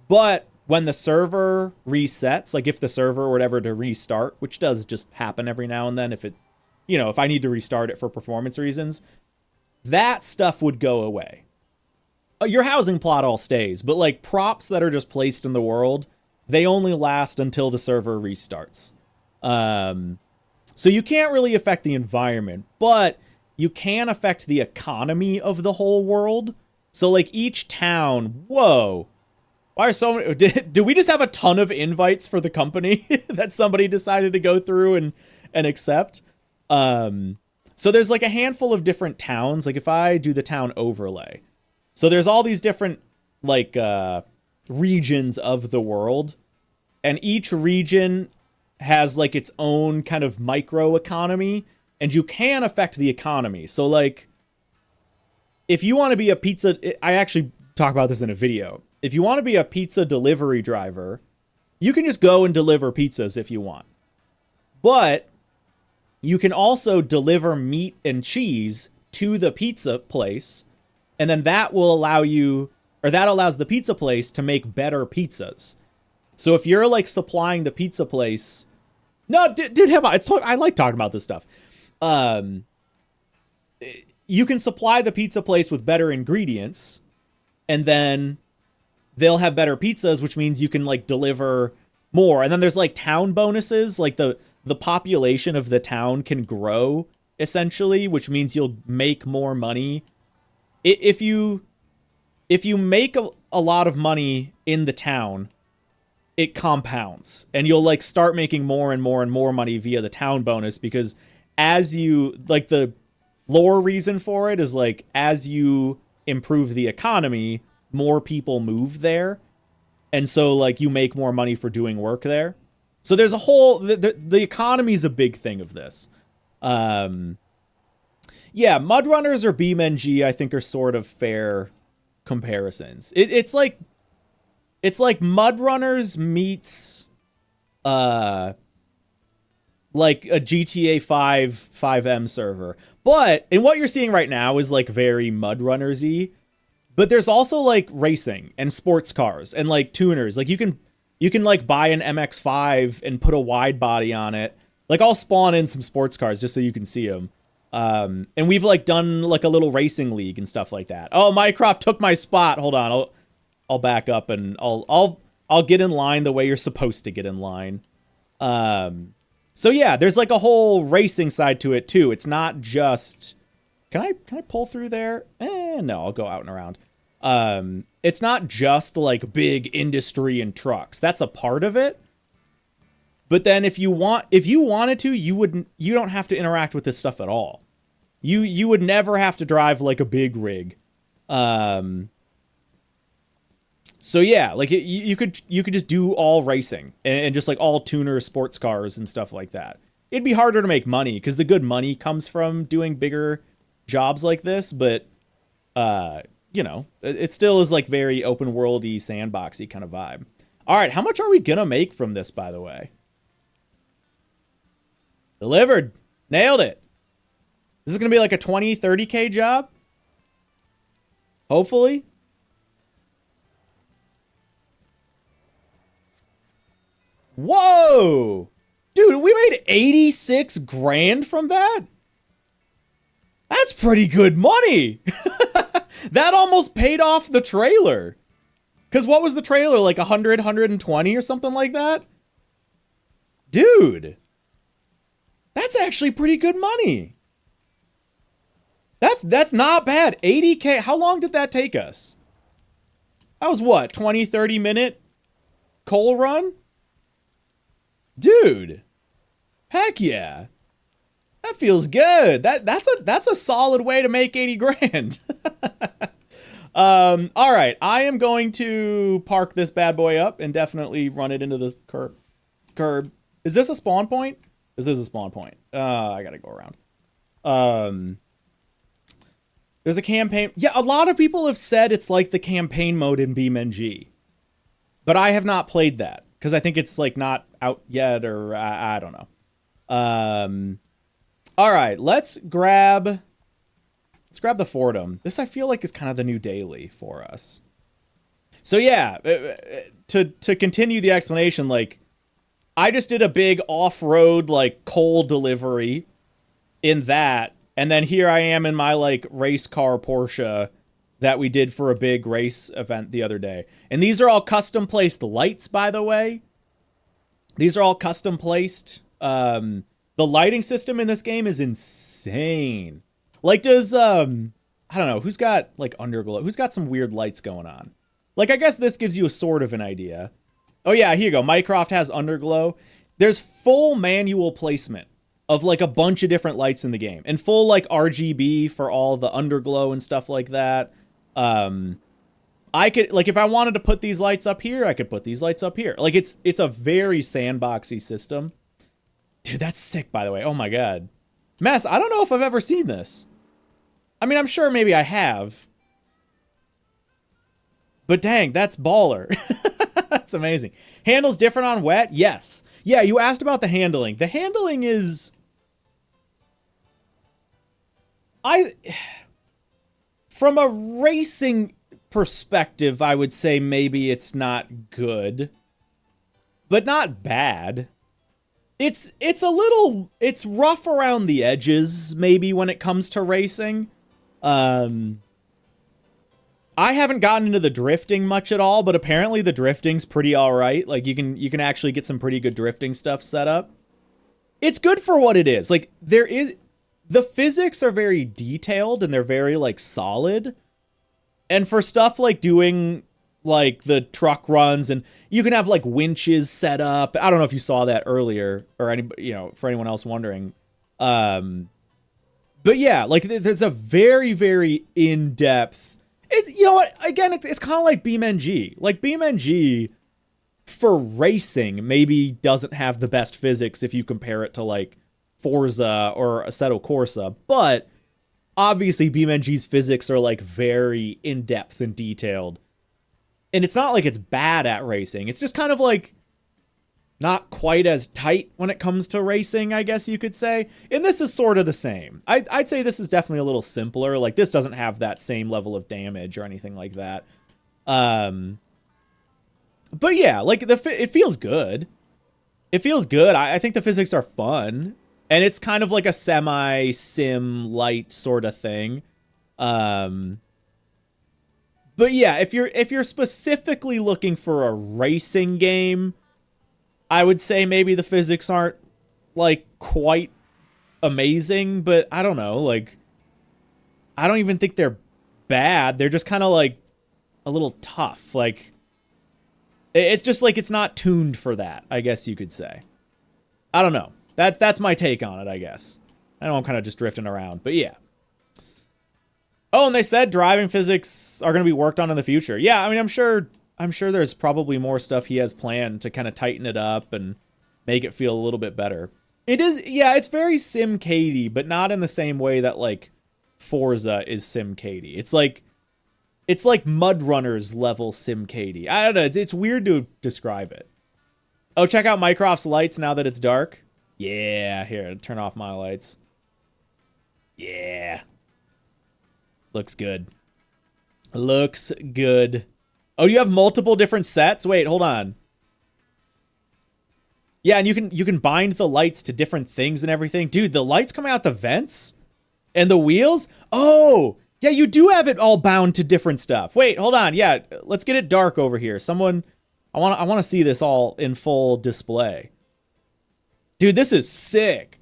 But when the server resets, like if the server were ever to restart, which does just happen every now and then, if I need to restart it for performance reasons, that stuff would go away. Your housing plot all stays, but like props that are just placed in the world, they only last until the server restarts. So you can't really affect the environment, but you can affect the economy of the whole world. So like each town, whoa. Why are so many? Do we just have a ton of invites for the company that somebody decided to go through and accept? So there's like a handful of different towns. Like if I do the town overlay, so there's all these different like regions of the world, and each region has like its own kind of micro economy, and you can affect the economy. So like if you want to be a pizza, I actually talk about this in a video. If you want to be a pizza delivery driver, you can just go and deliver pizzas if you want. But you can also deliver meat and cheese to the pizza place, and then that will allow you, or that allows the pizza place to make better pizzas. So if you're like supplying the pizza place, no, dude, I like talking about this stuff. You can supply the pizza place with better ingredients, and then they'll have better pizzas, which means you can like deliver more. And then there's like town bonuses, like the population of the town can grow essentially, which means you'll make more money. If you make a lot of money in the town, it compounds, and you'll like start making more and more and more money via the town bonus, because as you like, the lore reason for it is like as you improve the economy, more people move there, and so like you make more money for doing work there. So there's a whole the economy is a big thing of this. Yeah, Mudrunners or BeamNG I think are sort of fair comparisons. It's like Mudrunners meets like a GTA 5M server. But and what you're seeing right now is like very Mudrunners-y. But there's also like racing and sports cars and like tuners. Like you can like buy an MX-5 and put a wide body on it. Like I'll spawn in some sports cars just so you can see them. And we've like done like a little racing league and stuff like that. Oh, Mycroft took my spot. Hold on, I'll back up and I'll get in line the way you're supposed to get in line. So yeah, there's like a whole racing side to it too. It's not just. Can I pull through there? No, I'll go out and around. It's not just like big industry and trucks. That's a part of it. But then if you wanted to, you don't have to interact with this stuff at all. You would never have to drive like a big rig. So yeah, like you could just do all racing and just like all tuner sports cars and stuff like that. It'd be harder to make money because the good money comes from doing bigger jobs like this, but it still is like very open worldy, sandboxy kind of vibe. All right, how much are we gonna make from this, by the way? Delivered. Nailed it. This is gonna be like a 20-30K job, hopefully. Whoa, dude, we made 86 grand from that. That's pretty good money. That almost paid off the trailer. Because what was the trailer, like 100, 120 or something like that? Dude. That's actually pretty good money. That's not bad. 80K. How long did that take us? That was what, 20, 30 minute coal run? Dude. Heck yeah. That feels good. That's a solid way to make 80 grand. All right. I am going to park this bad boy up and definitely run it into this curb. Is this a spawn point? This is a spawn point. I gotta go around. There's a campaign. Yeah, a lot of people have said it's like the campaign mode in BeamNG. But I have not played that because I think it's like not out yet, or I don't know. All right, let's grab the Fordham. This I feel like is kind of the new daily for us. So yeah, to continue the explanation, like I just did a big off-road like coal delivery in that, and then here I am in my like race car Porsche that we did for a big race event the other day. And these are all custom placed lights, by the way. These are all custom placed. The lighting system in this game is insane. Like, does, I don't know, who's got, like, underglow? Who's got some weird lights going on? Like, I guess this gives you a sort of an idea. Oh, yeah, here you go. Mycroft has underglow. There's full manual placement of, like, a bunch of different lights in the game. And full, like, RGB for all the underglow and stuff like that. I could, like, if I wanted to put these lights up here, I could put these lights up here. Like, it's a very sandboxy system. Dude, that's sick, by the way. Oh, my God. Mess, I don't know if I've ever seen this. I mean, I'm sure maybe I have. But dang, that's baller. That's amazing. Handles different on wet? Yes. Yeah, you asked about the handling. The handling is... From a racing perspective, I would say maybe it's not good. But not bad. It's rough around the edges, maybe, when it comes to racing. I haven't gotten into the drifting much at all, but apparently the drifting's pretty alright. Like, you can actually get some pretty good drifting stuff set up. It's good for what it is. Like, the physics are very detailed, and they're very, like, solid. And for stuff like doing, like, the truck runs, and you can have, like, winches set up. I don't know if you saw that earlier, or for anyone else wondering. But yeah, like, there's a very, very in-depth... You know what? Again, it's kind of like BeamNG. Like, BeamNG, for racing, maybe doesn't have the best physics if you compare it to, like, Forza or Assetto Corsa. But, obviously, BeamNG's physics are, like, very in-depth and detailed. And it's not like it's bad at racing. It's just kind of, like, not quite as tight when it comes to racing, I guess you could say. And this is sort of the same. I'd say this is definitely a little simpler. Like, this doesn't have that same level of damage or anything like that. But yeah, like, it feels good. It feels good. I think the physics are fun. And it's kind of like a semi-sim light sort of thing. But yeah, if you're specifically looking for a racing game, I would say maybe the physics aren't, like, quite amazing, but I don't know, like, I don't even think they're bad. They're just kind of, like, a little tough. Like, it's just, like, it's not tuned for that, I guess you could say. I don't know. That's my take on it, I guess. I know I'm kind of just drifting around, but yeah. Oh, and they said driving physics are going to be worked on in the future. Yeah, I mean, I'm sure there's probably more stuff he has planned to kind of tighten it up and make it feel a little bit better. It is, yeah, it's very Sim-Cady, but not in the same way that, like, Forza is Sim-Cady. It's like Mud Runners level Sim-Cady. I don't know, it's weird to describe it. Oh, check out Mycroft's lights now that it's dark. Yeah, here, turn off my lights. Yeah. Looks good. Looks good. Oh, you have multiple different sets? Wait, hold on. Yeah, and you can bind the lights to different things and everything. Dude, the lights coming out the vents? And the wheels? Oh, yeah, you do have it all bound to different stuff. Wait, hold on. Yeah, let's get it dark over here. Someone, I want to see this all in full display. Dude, this is sick.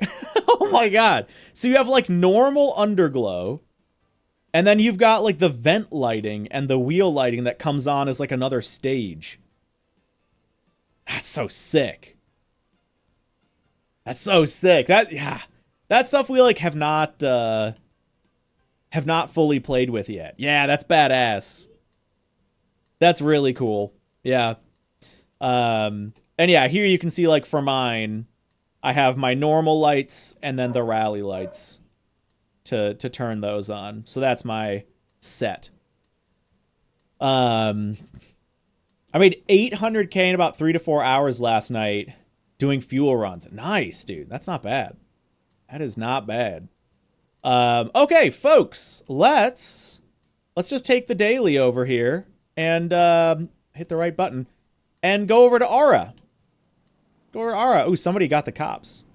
Oh my god. So you have like normal underglow, and then you've got like the vent lighting and the wheel lighting that comes on as like another stage. That's so sick. That's so sick. That stuff we like have not fully played with yet. Yeah, that's badass. That's really cool. Yeah. And yeah, here you can see like for mine, I have my normal lights and then the rally lights to turn those on. So that's my set. I made 800K in about 3 to 4 hours last night doing fuel runs. Nice, dude. That's not bad. That is not bad. Okay, folks, let's just take the daily over here and hit the right button and go over to Aura. Go over to Aura. Ooh, somebody got the cops.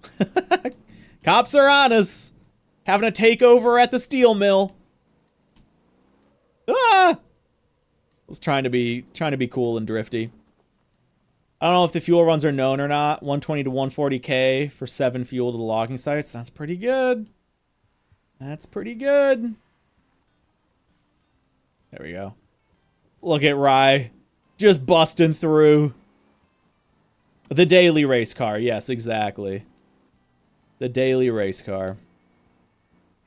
Cops are on us. Having a takeover at the steel mill. Ah! Was trying to be cool and drifty. I don't know if the fuel runs are known or not. 120 to 140K for 7 fuel to the logging sites. That's pretty good. That's pretty good. There we go. Look at Rye. Just busting through. The daily race car. Yes, exactly. The daily race car.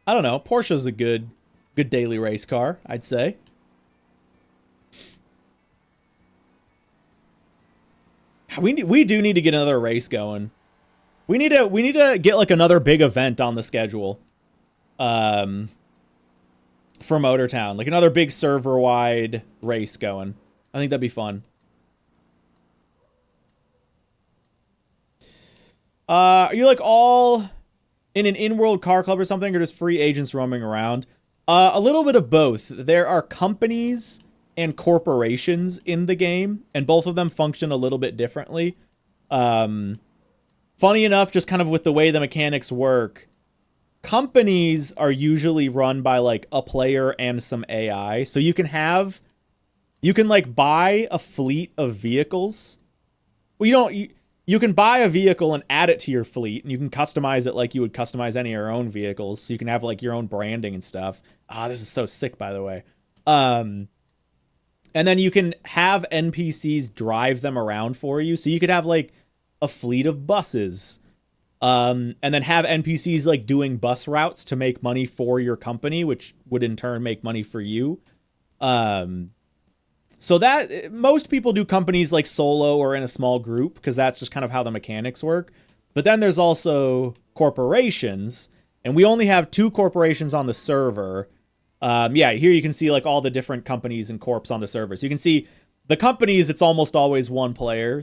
I don't know. Porsche's a good daily race car, I'd say. We do need to get another race going. We need to get like another big event on the schedule. For Motortown, like another big server-wide race going. I think that'd be fun. Are you like all in an in-world car club or something, or just free agents roaming around? A little bit of both. There are companies and corporations in the game, and both of them function a little bit differently. Funny enough, just kind of with the way the mechanics work, companies are usually run by like a player and some AI. So you can like buy a fleet of vehicles. Well, you can buy a vehicle and add it to your fleet, and you can customize it like you would customize any of your own vehicles. So you can have like your own branding and stuff. This is so sick, by the way. And then you can have NPCs drive them around for you. So you could have like a fleet of buses, and then have NPCs like doing bus routes to make money for your company, which would in turn make money for you. So that most people do companies like solo or in a small group, because that's just kind of how the mechanics work. But then there's also corporations, and we only have 2 corporations on the server. Yeah, here you can see like all the different companies and corps on the server. So you can see the companies, it's almost always one player,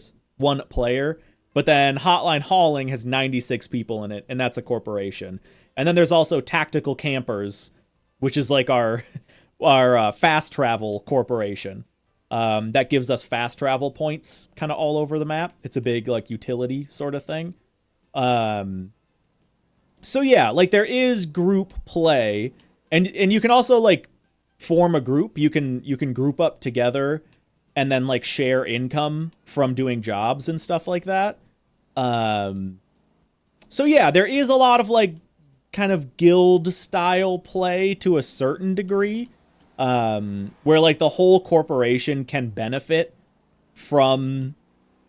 but then Hotline Hauling has 96 people in it, and that's a corporation. And then there's also Tactical Campers, which is like our fast travel corporation. That gives us fast travel points kind of all over the map. It's a big like utility sort of thing. So yeah, like there is group play. And you can also like form a group. You can group up together and then like share income from doing jobs and stuff like that. So yeah, there is a lot of like kind of guild style play to a certain degree, where like the whole corporation can benefit from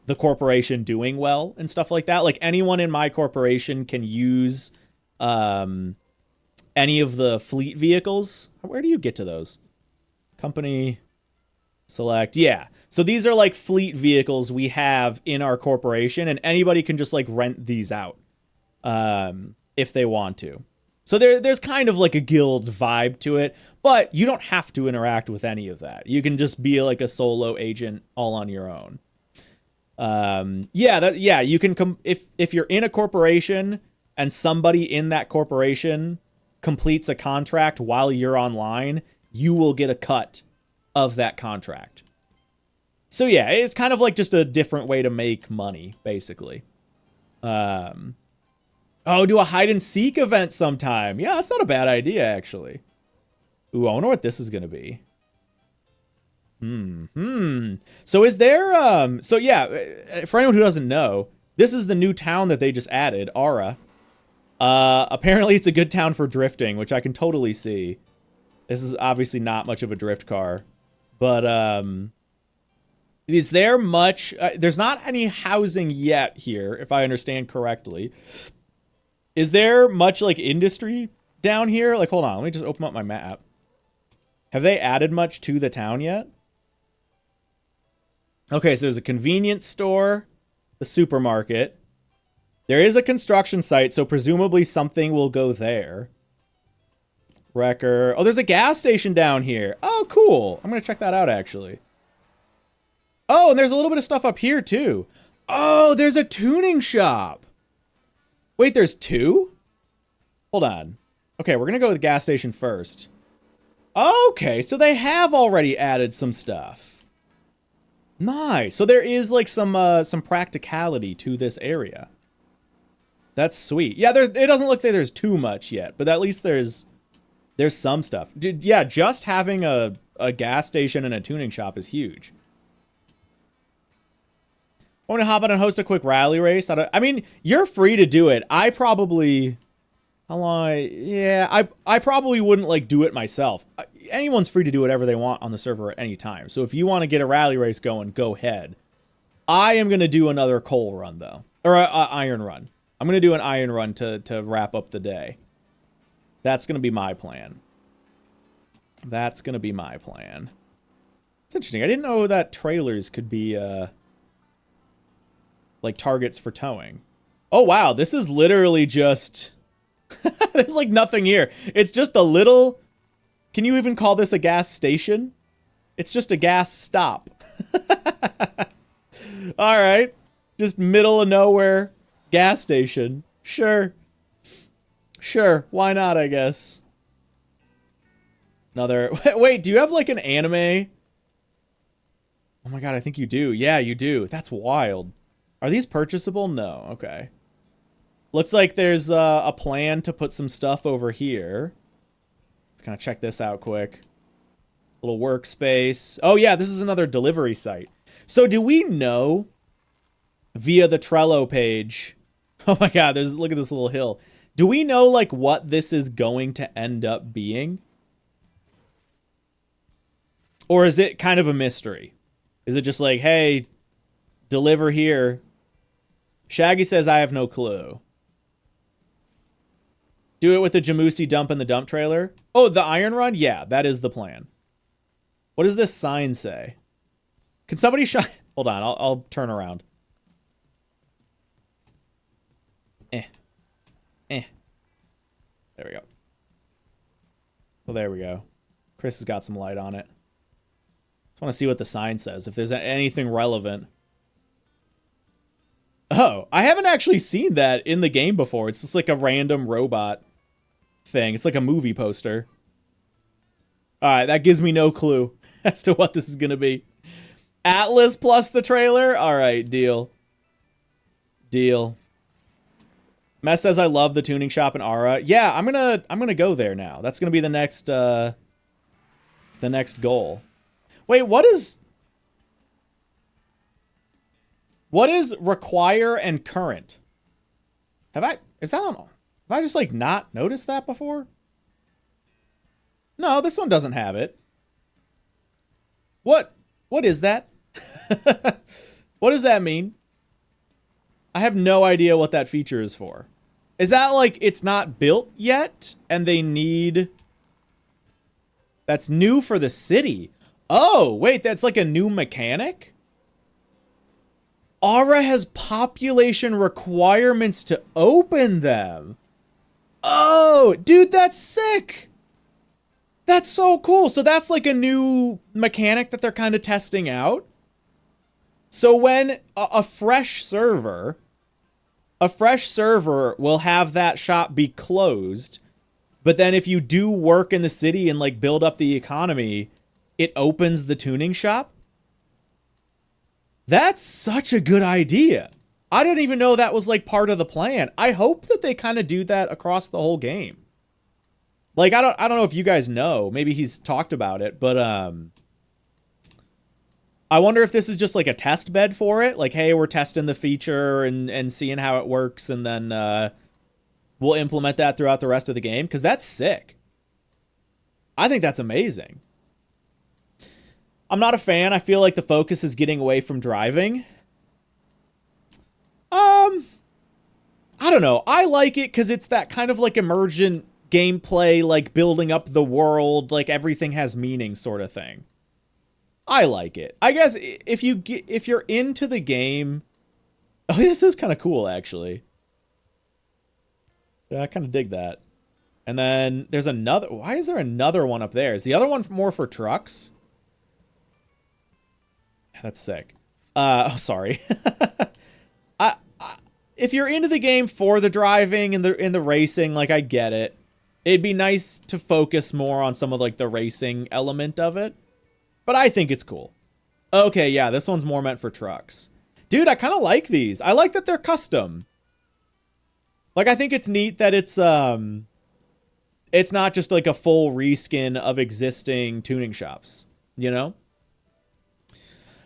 the corporation doing well and stuff like that. Like anyone in my corporation can use any of the fleet vehicles. Where do you get to those? Company, select. Yeah. So these are like fleet vehicles we have in our corporation, and anybody can just like rent these out if they want to. So there's kind of like a guild vibe to it, but you don't have to interact with any of that. You can just be like a solo agent all on your own. You can if you're in a corporation and somebody in that corporation completes a contract while you're online, you will get a cut of that contract. So yeah, it's kind of like just a different way to make money, basically. Do a hide and seek event sometime. Yeah, that's not a bad idea, actually. Ooh, I wonder what this is gonna be. So is there so yeah, for anyone who doesn't know, this is the new town that they just added, Aura. Apparently it's a good town for drifting, which I can totally see. This is obviously not much of a drift car. But, is there much... there's not any housing yet here, if I understand correctly. Is there much, like, industry down here? Like, hold on. Let me just open up my map. Have they added much to the town yet? Okay, so there's a convenience store, the supermarket. There is a construction site, so presumably something will go there. Wrecker. Oh, there's a gas station down here. Oh, cool. I'm going to check that out, actually. Oh, and there's a little bit of stuff up here, too. Oh, there's a tuning shop. Wait, there's two? Hold on. Okay, we're going to go with the gas station first. Okay, so they have already added some stuff. Nice. So there is, like, some practicality to this area. That's sweet. Yeah, it doesn't look like there's too much yet, but at least there's some stuff. Dude, yeah, just having a gas station and a tuning shop is huge. I want to hop on and host a quick rally race. I mean, you're free to do it. I probably... How long? Yeah, I probably wouldn't, like, do it myself. Anyone's free to do whatever they want on the server at any time. So if you want to get a rally race going, go ahead. I am going to do another coal run, though. Or an iron run. I'm going to do an iron run to wrap up the day. That's going to be my plan. That's going to be my plan. It's interesting. I didn't know that trailers could be, like, targets for towing. Oh, wow. This is literally just... There's, like, nothing here. It's just a little... Can you even call this a gas station? It's just a gas stop. Alright. Just middle of nowhere gas station. Sure. Sure. Why not, I guess. Another... Wait, do you have, like, an anime? Oh my god, I think you do. Yeah, you do. That's wild. Are these purchasable? No. Okay. Looks like there's a plan to put some stuff over here. Let's kind of check this out quick. Little workspace. Oh yeah, this is another delivery site. So do we know via the Trello page? Oh my god, look at this little hill. Do we know, like, what this is going to end up being? Or is it kind of a mystery? Is it just like, hey, deliver here? Shaggy says I have no clue. Do it with the Jamusi dump in the dump trailer. Oh, the iron run? Yeah, that is the plan. What does this sign say? Can somebody Hold on, I'll turn around. There we go. Well, there we go. Chris has got some light on it. Just want to see what the sign says, if there's anything relevant. Oh, I haven't actually seen that in the game before. It's just like a random robot thing. It's like a movie poster. Alright, that gives me no clue as to what this is going to be. Atlas plus the trailer? Alright, deal. Deal. Mess says I love the tuning shop in Ara. Yeah, I'm gonna go there now. That's gonna be the next goal. Wait, what is require and current? Have I just, like, not noticed that before? No, this one doesn't have it. What is that? What does that mean? I have no idea what that feature is for. Is that, like, it's not built yet and they need... That's new for the city. Oh, wait, that's like a new mechanic? Aura has population requirements to open them. Oh, dude, that's sick. That's so cool. So that's like a new mechanic that they're kind of testing out. So when a fresh server will have that shop be closed, but then if you do work in the city and, like, build up the economy, it opens the tuning shop? That's such a good idea. I didn't even know that was, like, part of the plan. I hope that they kind of do that across the whole game. Like, I don't know if you guys know. Maybe he's talked about it, but I wonder if this is just like a test bed for it. Like, hey, we're testing the feature and seeing how it works, and then will implement that throughout the rest of the game, because that's sick. I think that's amazing. I'm not a fan. I feel like the focus is getting away from driving. I don't know. I like it because it's that kind of like emergent gameplay, like building up the world, like everything has meaning sort of thing. I like it. I guess if you're into the game, oh, this is kind of cool actually. Yeah, I kind of dig that. And then there's another. Why is there another one up there? Is the other one more for trucks? Yeah, that's sick. Oh, sorry. If you're into the game for the driving and the racing, like I get it. It'd be nice to focus more on some of like the racing element of it. But I think it's cool. Okay, yeah, this one's more meant for trucks. Dude, I kind of like these. I like that they're custom. Like, I think it's neat that it's not just like a full reskin of existing tuning shops, you know?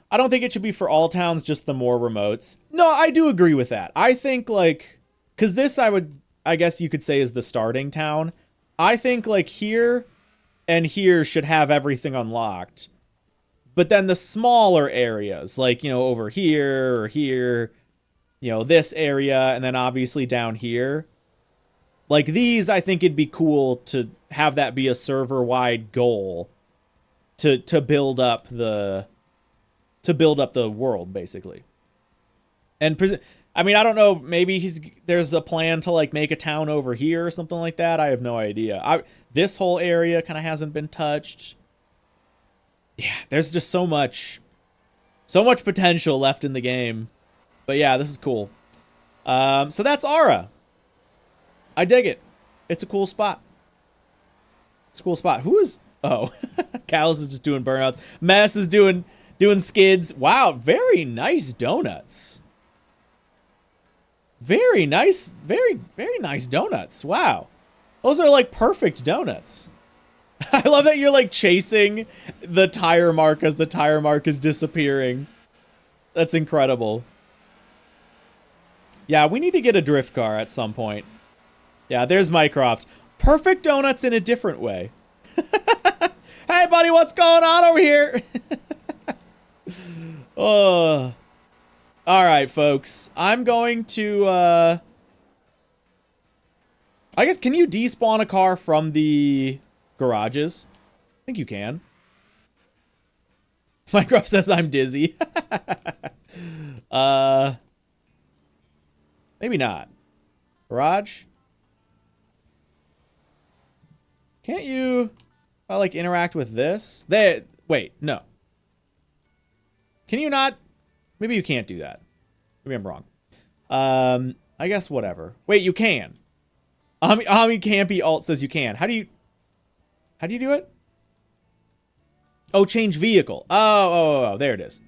I don't think it should be for all towns, just the more remotes. No, I do agree with that. I think, like, because this I guess you could say is the starting town. I think, like, here and here should have everything unlocked. But then the smaller areas, like, you know, over here or here, you know, this area, and then obviously down here. Like, these, I think it'd be cool to have that be a server-wide goal to build up the world, basically. And I mean, I don't know, maybe there's a plan to like make a town over here or something like that. I have no idea. This whole area kind of hasn't been touched. Yeah, there's just so much potential left in the game. But yeah, this is cool. So that's Ara. I dig it. It's a cool spot. It's a cool spot. Who is? Oh, Callus is just doing burnouts. Mess is doing skids. Wow, very nice donuts. Very nice, very nice donuts. Wow. Those are like perfect donuts. I love that you're like chasing the tire mark as the tire mark is disappearing. That's incredible. Yeah, we need to get a drift car at some point. Yeah, there's Mycroft. Perfect donuts in a different way. Hey, buddy, what's going on over here? Oh. All right, folks. I'm going to, I guess, can you despawn a car from the garages? I think you can. Mycroft says I'm dizzy. Maybe not. Garage? Can't you, like, interact with this? Wait, no. Can you not? Maybe you can't do that. Maybe I'm wrong. I guess whatever. Wait, you can. Ami Campy alt says you can. How do you do it? Oh, change vehicle. Oh, there it is.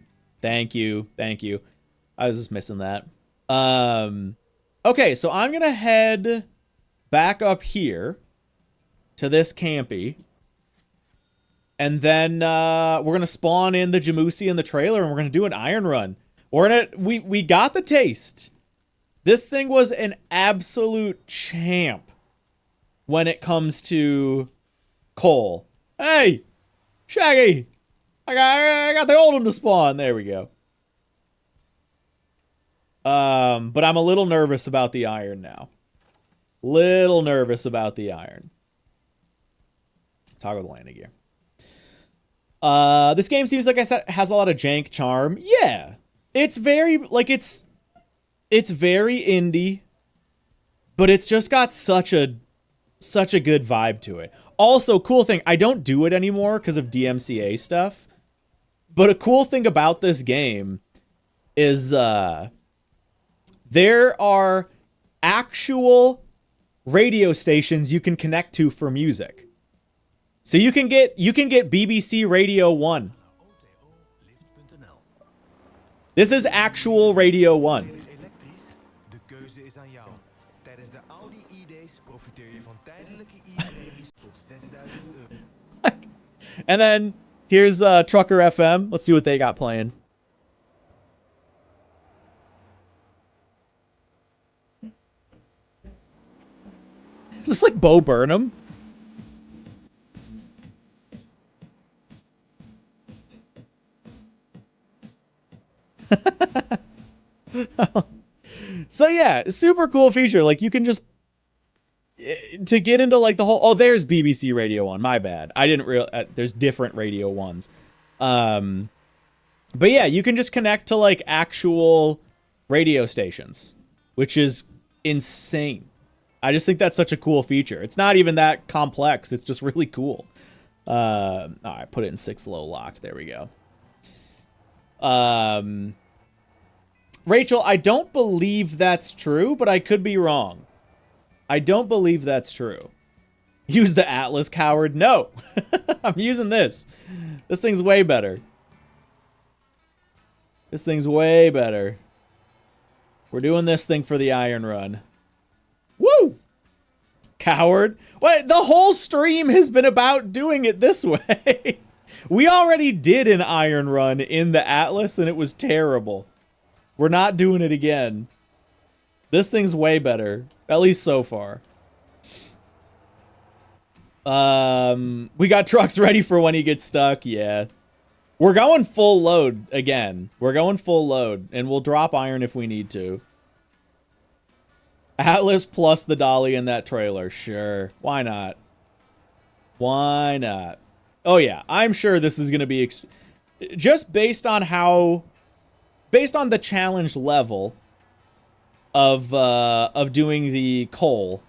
Thank you. I was just missing that. Okay, so I'm gonna head back up here to this campy. And then we're gonna spawn in the Jamusi and the trailer, and we're gonna do an iron run. We got the taste. This thing was an absolute champ when it comes to coal. Hey, Shaggy, I got the old one to spawn. There we go. But I'm a little nervous about the iron now. Little nervous about the iron. Toggle the landing gear. This game seems, like I said, has a lot of jank charm. Yeah. It's very, like, it's very indie, but it's just got such a good vibe to it. Also, cool thing, I don't do it anymore because of DMCA stuff, but a cool thing about this game is, there are actual radio stations you can connect to for music. So you can get BBC Radio 1. This is actual Radio 1. And then here's Trucker FM. Let's see what they got playing. this like Bo Burnham? So yeah, super cool feature. Like you can just to get into like the whole. Oh, there's BBC Radio 1. My bad. I didn't real. There's different Radio 1s. But yeah, you can just connect to like actual radio stations, which is insane. I just think that's such a cool feature. It's not even that complex. It's just really cool. I put it in 6 low locked. There we go. Rachel, I don't believe that's true, but I could be wrong. I don't believe that's true. Use the Atlas, coward. No, I'm using this. This thing's way better. This thing's way better. We're doing this thing for the Iron Run. Woo! Coward. What? The whole stream has been about doing it this way. We already did an Iron Run in the Atlas, and it was terrible. We're not doing it again. This thing's way better. At least so far. We got trucks ready for when he gets stuck. Yeah. We're going full load again. We're going full load, and we'll drop iron if we need to. Atlas plus the dolly in that trailer. Sure. Why not? Why not? Oh, yeah. I'm sure this is going to be... just based on how... based on the challenge level of doing the coal,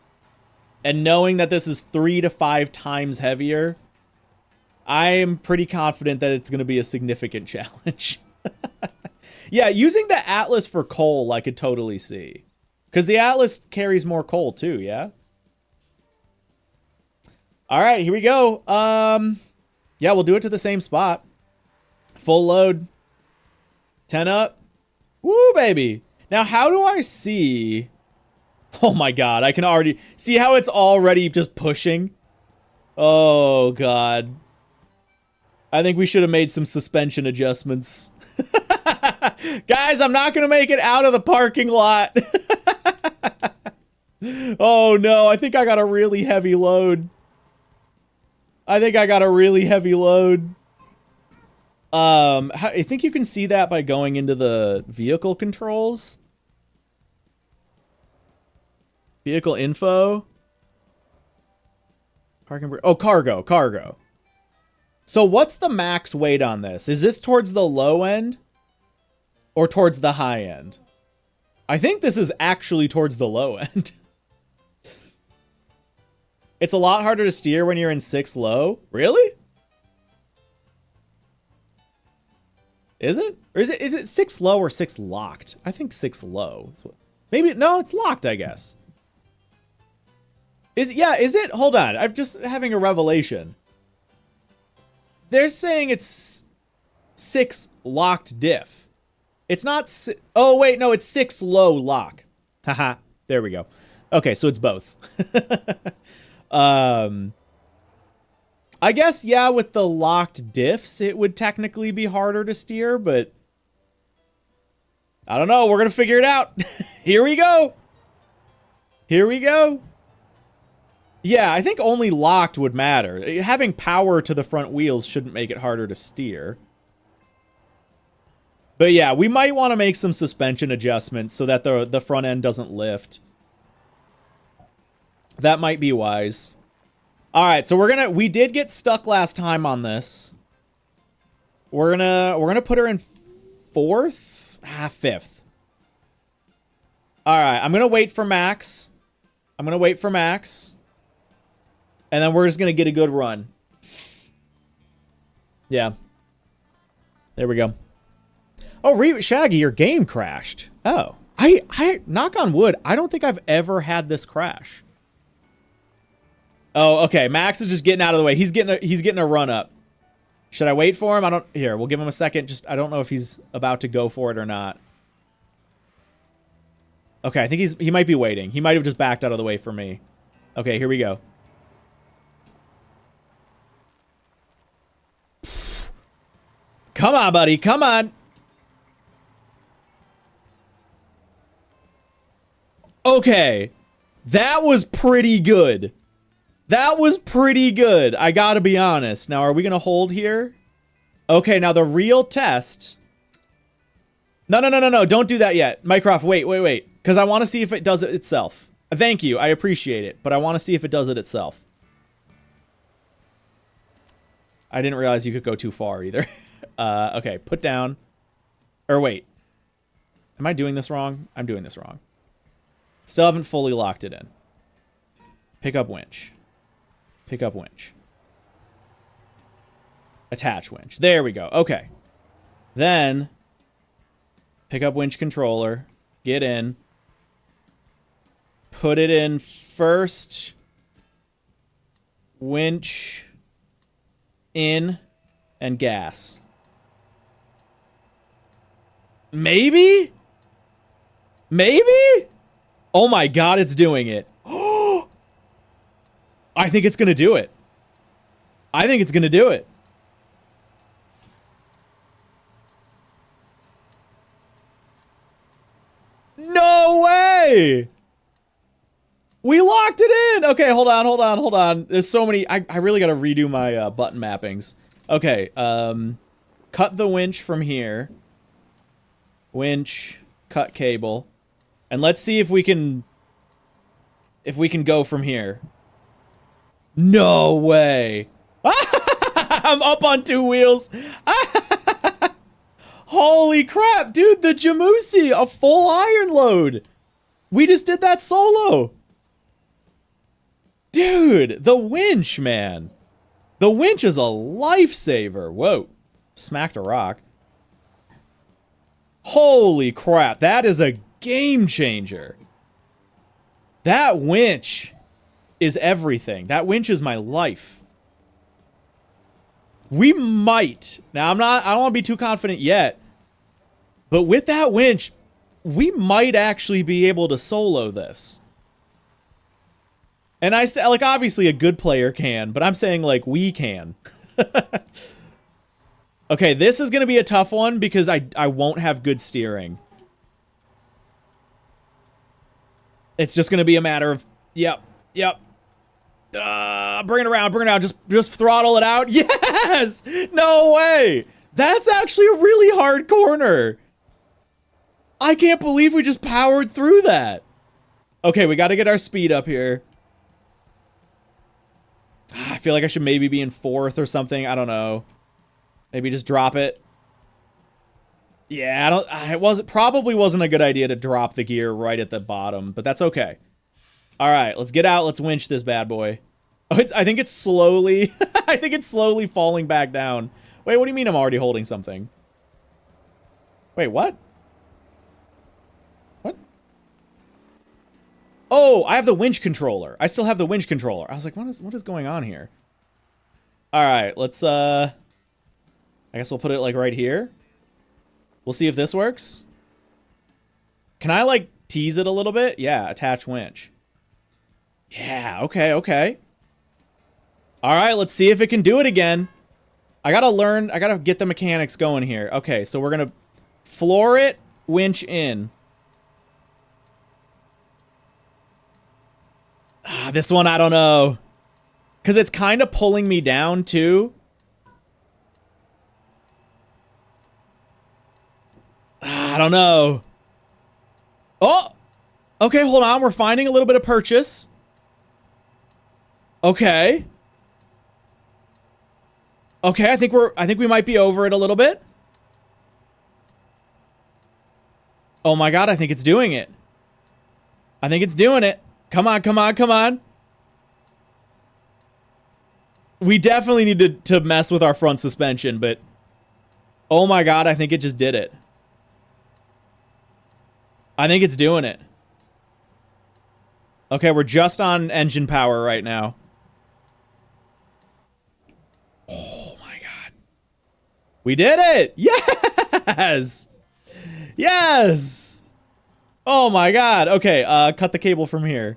and knowing that this is 3 to 5 times heavier, I am pretty confident that it's going to be a significant challenge. Yeah, using the Atlas for coal, I could totally see. Because the Atlas carries more coal, too, yeah? All right, here we go. Yeah, we'll do it to the same spot. Full load. 10 up. Woo, baby. Now, how do I see... Oh, my God. I can already... see how it's already just pushing? Oh, God. I think we should have made some suspension adjustments. Guys, I'm not going to make it out of the parking lot. Oh, no. I think I got a really heavy load. I think you can see that by going into the vehicle controls. Vehicle info. Parking. Oh, cargo. So what's the max weight on this? Is this towards the low end or towards the high end? I think this is actually towards the low end. It's a lot harder to steer when you're in 6 low. Really? Is it? Or is it 6 low or 6 locked? I think 6 low. Maybe, no, it's locked, I guess. Is it? Hold on. I'm just having a revelation. They're saying it's 6 locked diff. It's not, oh wait, no, it's 6 low lock. Haha, there we go. Okay, so it's both. I guess, yeah, with the locked diffs, it would technically be harder to steer, but I don't know. We're going to figure it out. Here we go. Yeah, I think only locked would matter. Having power to the front wheels shouldn't make it harder to steer. But yeah, we might want to make some suspension adjustments so that the front end doesn't lift. That might be wise. All right, so we did get stuck last time on this. We're gonna put her in 4th, 5th. All right, I'm gonna wait for Max. And then we're just gonna get a good run. Yeah. There we go. Oh, Shaggy, your game crashed. Oh, I knock on wood. I don't think I've ever had this crash. Oh, okay. Max is just getting out of the way. He's getting a run up. Should I wait for him? Here, we'll give him a second. I don't know if he's about to go for it or not. Okay, I think he might be waiting. He might have just backed out of the way for me. Okay, here we go. Come on, buddy. Come on. Okay. That was pretty good. That was pretty good. I gotta be honest. Now, are we gonna hold here? Okay, now the real test. No. Don't do that yet. Mycroft, wait. Because I want to see if it does it itself. Thank you. I appreciate it. But I want to see if it does it itself. I didn't realize you could go too far either. Okay, put down. Or wait. Am I doing this wrong? I'm doing this wrong. Still haven't fully locked it in. Pick up winch. Pick up winch. Attach winch. There we go. Okay. Then, pick up winch controller. Get in. Put it in first. Winch. In. And gas. Maybe? Maybe? Oh my god, it's doing it. I think it's gonna do it. I think it's gonna do it. No way! We locked it in! Okay, hold on. There's so many. I really gotta redo my button mappings. Okay, cut the winch from here. Winch, cut cable. And let's see if we can go from here. No way! I'm up on 2 wheels. Holy crap, dude, the Jamusi, a full iron load. We just did that solo. Dude, the winch, man. The winch is a lifesaver. Whoa, smacked a rock. Holy crap, that is a game changer. That winch is everything. That winch is my life. We might. Now, I don't want to be too confident yet. But with that winch, we might actually be able to solo this. And I say, like, obviously a good player can, but I'm saying, like, we can. Okay, this is going to be a tough one because I won't have good steering. It's just going to be a matter of, yep. Bring it around, just throttle it out. Yes! No way! That's actually a really hard corner. I can't believe we just powered through that. Okay, we gotta get our speed up here. I feel like I should maybe be in 4th or something. I don't know. Maybe just drop it. Yeah, it probably wasn't a good idea to drop the gear right at the bottom, but that's okay. All right, let's get out. Let's winch this bad boy. Oh, I think it's slowly, I think it's slowly falling back down. Wait, what do you mean I'm already holding something? Wait, what? What? Oh, I have the winch controller. I still have the winch controller. I was like, what is going on here? All right, let's, I guess we'll put it like right here. We'll see if this works. Can I like tease it a little bit? Yeah, attach winch. Yeah, okay. All right, let's see if it can do it again. I gotta get the mechanics going here. Okay, so we're gonna floor it, winch in. This one, I don't know. Because it's kind of pulling me down, too. I don't know. Oh! Okay, hold on. We're finding a little bit of purchase. Okay. Okay, I think we might be over it a little bit. Oh my god, I think it's doing it. I think it's doing it. Come on. We definitely need to mess with our front suspension, but oh my god, I think it just did it. I think it's doing it. Okay, we're just on engine power right now. Oh my god. We did it! Yes! Yes! Oh my god. Okay, cut the cable from here.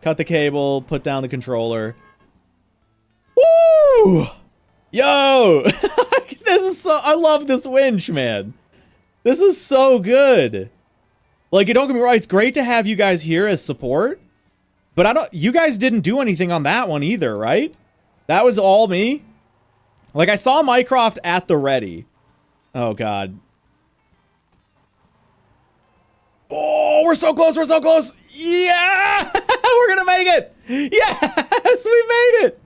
Cut the cable, put down the controller. Woo! Yo! This is so... I love this winch, man. This is so good. Like, don't get me wrong, it's great to have you guys here as support, But I don't, you guys didn't do anything on that one either, right? That was all me? Like, I saw Mycroft at the ready. Oh, God. Oh, we're so close, we're so close! Yeah! We're gonna make it! Yes, we made it!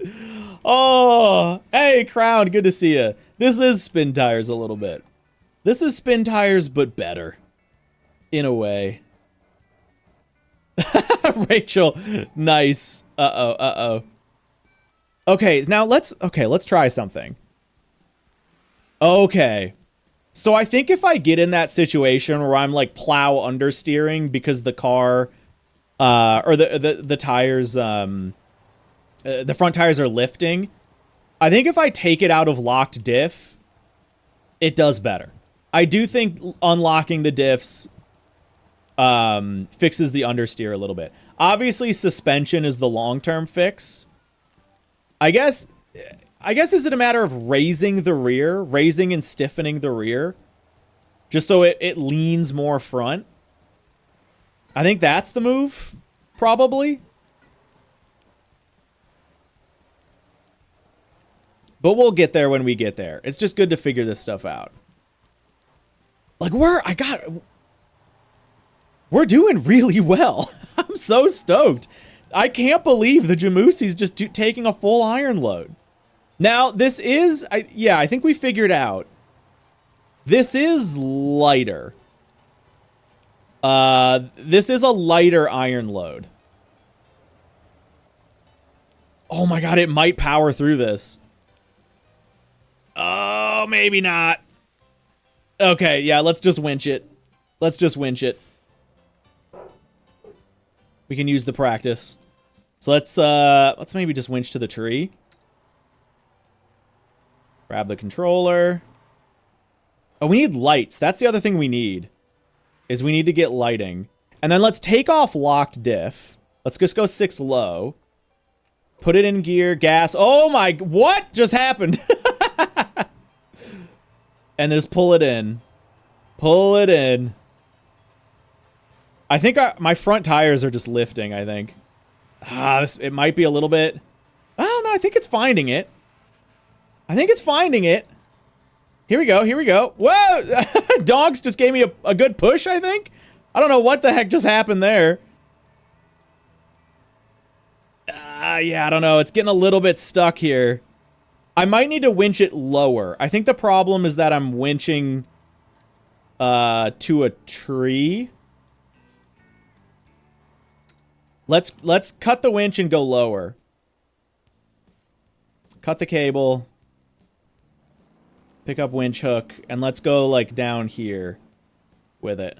Oh, hey, Crown, good to see you. This is Spin Tires a little bit. This is Spin Tires, but better. In a way. Rachel, nice. Uh-oh, uh-oh. Okay, now let's try something. Okay. So I think if I get in that situation where I'm like plow understeering because the car, or the tires, the front tires are lifting, I think if I take it out of locked diff, it does better. I do think unlocking the diffs fixes the understeer a little bit. Obviously, suspension is the long-term fix. I guess is it a matter of raising the rear, raising and stiffening the rear, just so it leans more front? I think that's the move, probably. But we'll get there when we get there. It's just good to figure this stuff out. Like, we're doing really well. I'm so stoked. I can't believe the Jamusi's just taking a full iron load. Now, this is, I think we figured out. This is lighter. This is a lighter iron load. Oh my God, it might power through this. Oh, maybe not. Okay, yeah, let's just winch it. Let's just winch it. We can use the practice. So let's maybe just winch to the tree. Grab the controller. Oh, we need lights. That's the other thing we need. Is we need to get lighting. And then let's take off locked diff. Let's just go 6 low. Put it in gear, gas. Oh my, what just happened? And just pull it in. Pull it in. I think my front tires are just lifting, I think. It might be a little bit. Oh, no, I think it's finding it. I think it's finding it. Here we go, here we go. Whoa! Dogs just gave me a good push, I think? I don't know what the heck just happened there. Yeah, I don't know. It's getting a little bit stuck here. I might need to winch it lower. I think the problem is that I'm winching to a tree. Let's cut the winch and go lower. Cut the cable. Pick up winch hook, and let's go, like, down here with it.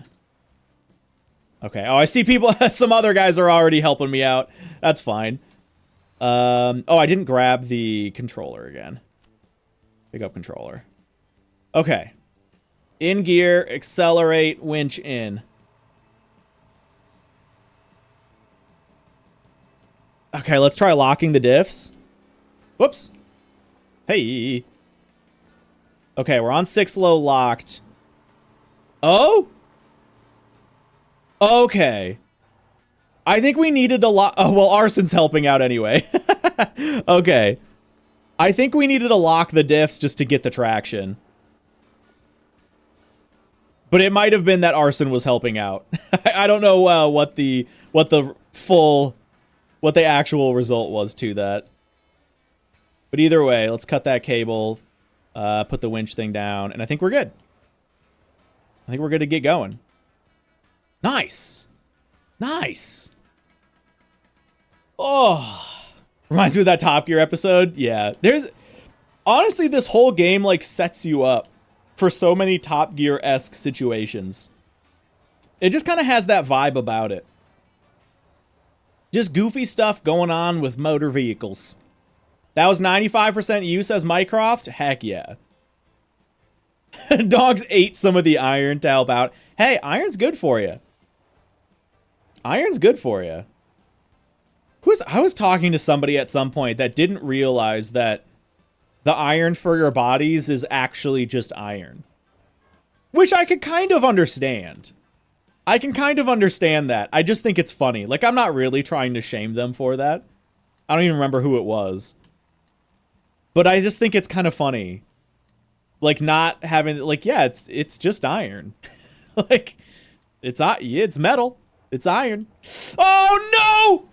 Okay. Oh, I see people, some other guys are already helping me out. That's fine. Oh, I didn't grab the controller again. Pick up controller. Okay. In gear, accelerate, winch in. Okay, let's try locking the diffs. Whoops. Hey. Okay, we're on 6 low locked. Oh? Okay. I think we needed a lot. Oh, well, Arson's helping out anyway. Okay. I think we needed to lock the diffs just to get the traction. But it might have been that Arson was helping out. I don't know what the actual result was to that. But either way, let's cut that cable, put the winch thing down, and I think we're good. I think we're good to get going. Nice. Nice. Oh. Reminds me of that Top Gear episode. Yeah. Honestly, this whole game, like, sets you up for so many Top Gear-esque situations. It just kind of has that vibe about it. Just goofy stuff going on with motor vehicles. That was 95% use as Mycroft? Heck yeah. Dogs ate some of the iron to help out. Hey, iron's good for you. Iron's good for you. I was talking to somebody at some point that didn't realize that the iron for your bodies is actually just iron. Which I could kind of understand. I can kind of understand that. I just think it's funny. Like, I'm not really trying to shame them for that. I don't even remember who it was. But I just think it's kind of funny. Like, not having, like, yeah, it's just iron. Like, it's metal. It's iron. Oh, no!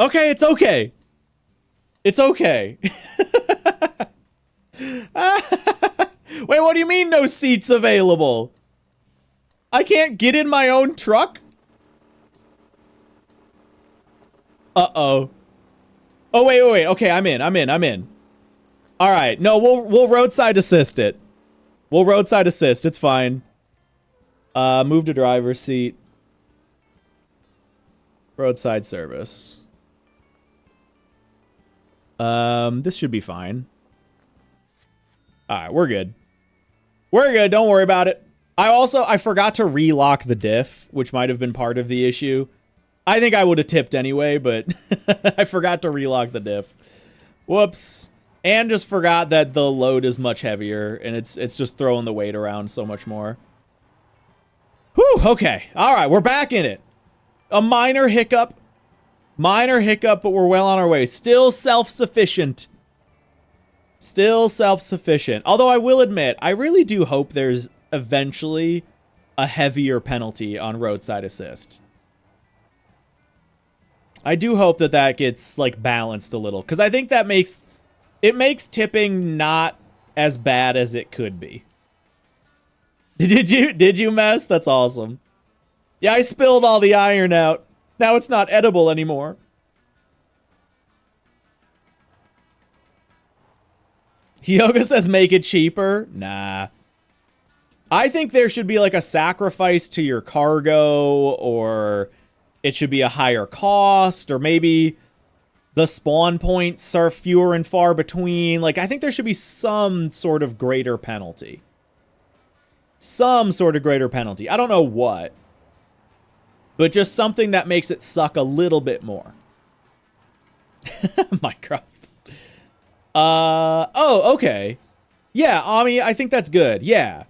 Okay, it's okay. It's okay. Wait, what do you mean no seats available? I can't get in my own truck? Uh-oh. Oh, wait. Okay, I'm in. All right. No, we'll roadside assist it. We'll roadside assist. It's fine. Move to driver's seat. Roadside service. This should be fine. All right, we're good. We're good. Don't worry about it. I forgot to relock the diff, which might have been part of the issue. I think I would have tipped anyway, but I forgot to relock the diff. Whoops. And just forgot that the load is much heavier, and it's just throwing the weight around so much more. Whew, okay. All right, we're back in it. A minor hiccup. Minor hiccup, but we're well on our way. Still self-sufficient. Still self-sufficient. Although I will admit, I really do hope there's eventually a heavier penalty on roadside assist. I do hope that that gets, like, balanced a little. Because I think that makes tipping not as bad as it could be. Did you mess? That's awesome. Yeah, I spilled all the iron out. Now it's not edible anymore. Yoga says make it cheaper. Nah. I think there should be like a sacrifice to your cargo, or it should be a higher cost, or maybe the spawn points are fewer and far between. Like, I think there should be some sort of greater penalty. Some sort of greater penalty. I don't know what. But just something that makes it suck a little bit more. Minecraft. Oh, okay. Yeah, Ami, I think that's good. Yeah.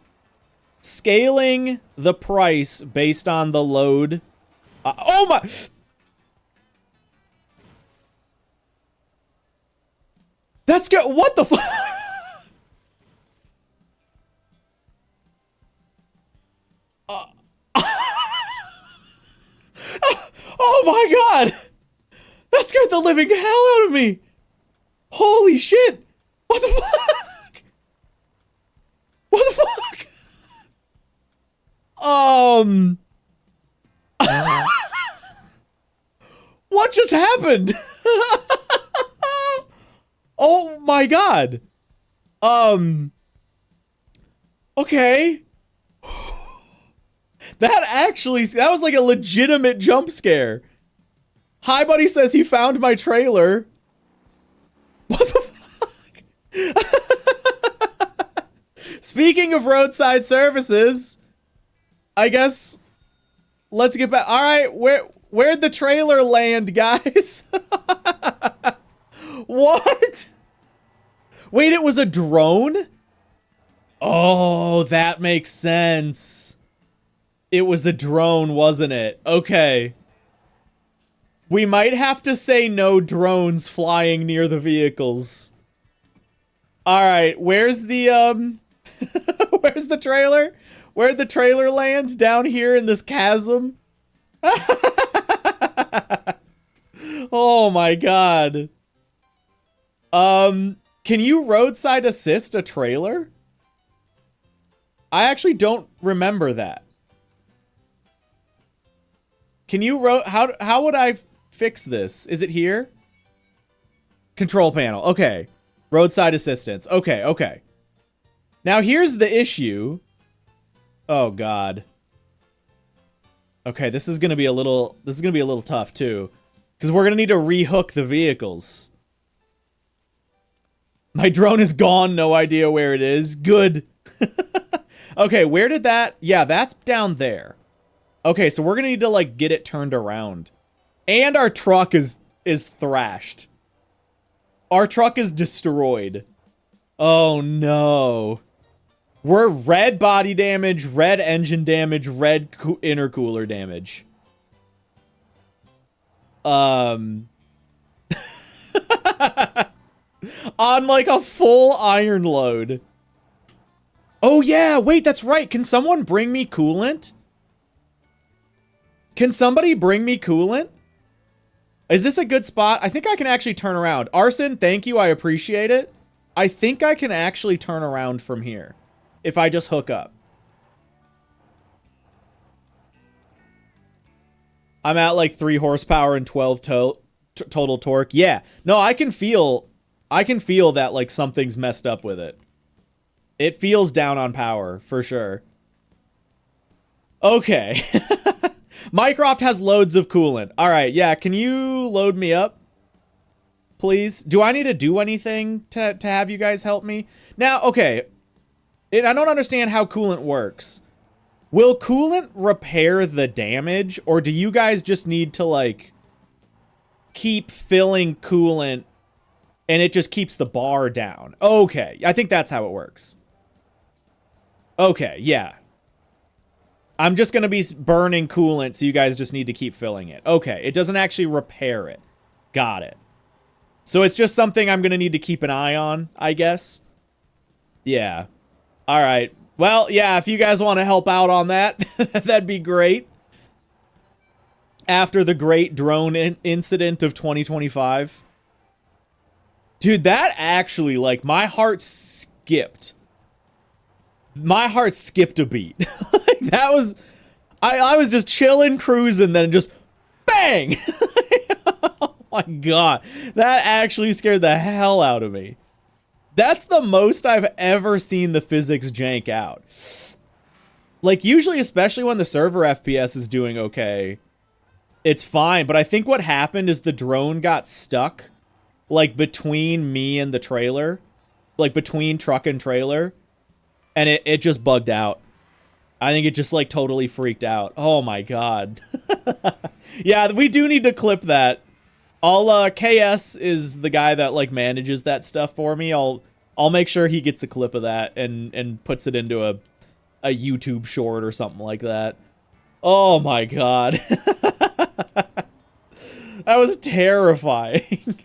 Scaling the price based on the load. Oh my... That's good. What the fuck? Oh my god! That scared the living hell out of me! Holy shit! What the fuck? What the fuck? What just happened? Oh my god. Okay. That was like a legitimate jump scare. Hi Buddy says he found my trailer. What the fuck? Speaking of roadside services, I guess let's get back. All right, where'd the trailer land, guys? What? Wait, it was a drone? Oh, that makes sense. It was a drone, wasn't it? Okay. We might have to say no drones flying near the vehicles. Alright, where's the, where's the trailer? Where'd the trailer land? Down here in this chasm? Oh my god. Can you roadside assist a trailer? I actually don't remember that. Can you how would I fix this? Is it here? Control panel. Okay. Roadside assistance. Okay. Now here's the issue. Oh god. Okay, this is going to be a little tough too, cuz we're going to need to rehook the vehicles. My drone is gone, no idea where it is. Good. Okay, where did that... Yeah, that's down there. Okay, so we're gonna need to, like, get it turned around. And our truck is thrashed. Our truck is destroyed. Oh, no. We're red body damage, red engine damage, red intercooler damage. On, like, a full iron load. Oh, yeah, wait, that's right. Can someone bring me coolant? Can somebody bring me coolant? Is this a good spot? I think I can actually turn around. Arson, thank you. I appreciate it. I think I can actually turn around from here if I just hook up. I'm at like 3 horsepower and 12 total torque. Yeah. No, I can feel that like something's messed up with it. It feels down on power for sure. Okay. Mycroft has loads of coolant. All right, yeah, can you load me up, please? Do I need to do anything to have you guys help me? Now, okay, I don't understand how coolant works. Will coolant repair the damage, or do you guys just need to, like, keep filling coolant and it just keeps the bar down? Okay, I think that's how it works. Okay, yeah. I'm just going to be burning coolant, so you guys just need to keep filling it. Okay, it doesn't actually repair it. Got it. So it's just something I'm going to need to keep an eye on, I guess. Yeah. All right. Well, yeah, if you guys want to help out on that, that'd be great. After the great drone incident of 2025. Dude, that actually, like, my heart skipped. My heart skipped a beat. Like, that was... I was just chilling, cruising, then just... Bang! Oh my god. That actually scared the hell out of me. That's the most I've ever seen the physics jank out. Like, usually, especially when the server FPS is doing okay, it's fine. But I think what happened is the drone got stuck, like, between me and the trailer. Like, between truck and trailer. And it just bugged out. I think it just, like, totally freaked out. Oh, my God. Yeah, we do need to clip that. KS is the guy that, like, manages that stuff for me. I'll make sure he gets a clip of that and puts it into a YouTube short or something like that. Oh, my God. That was terrifying.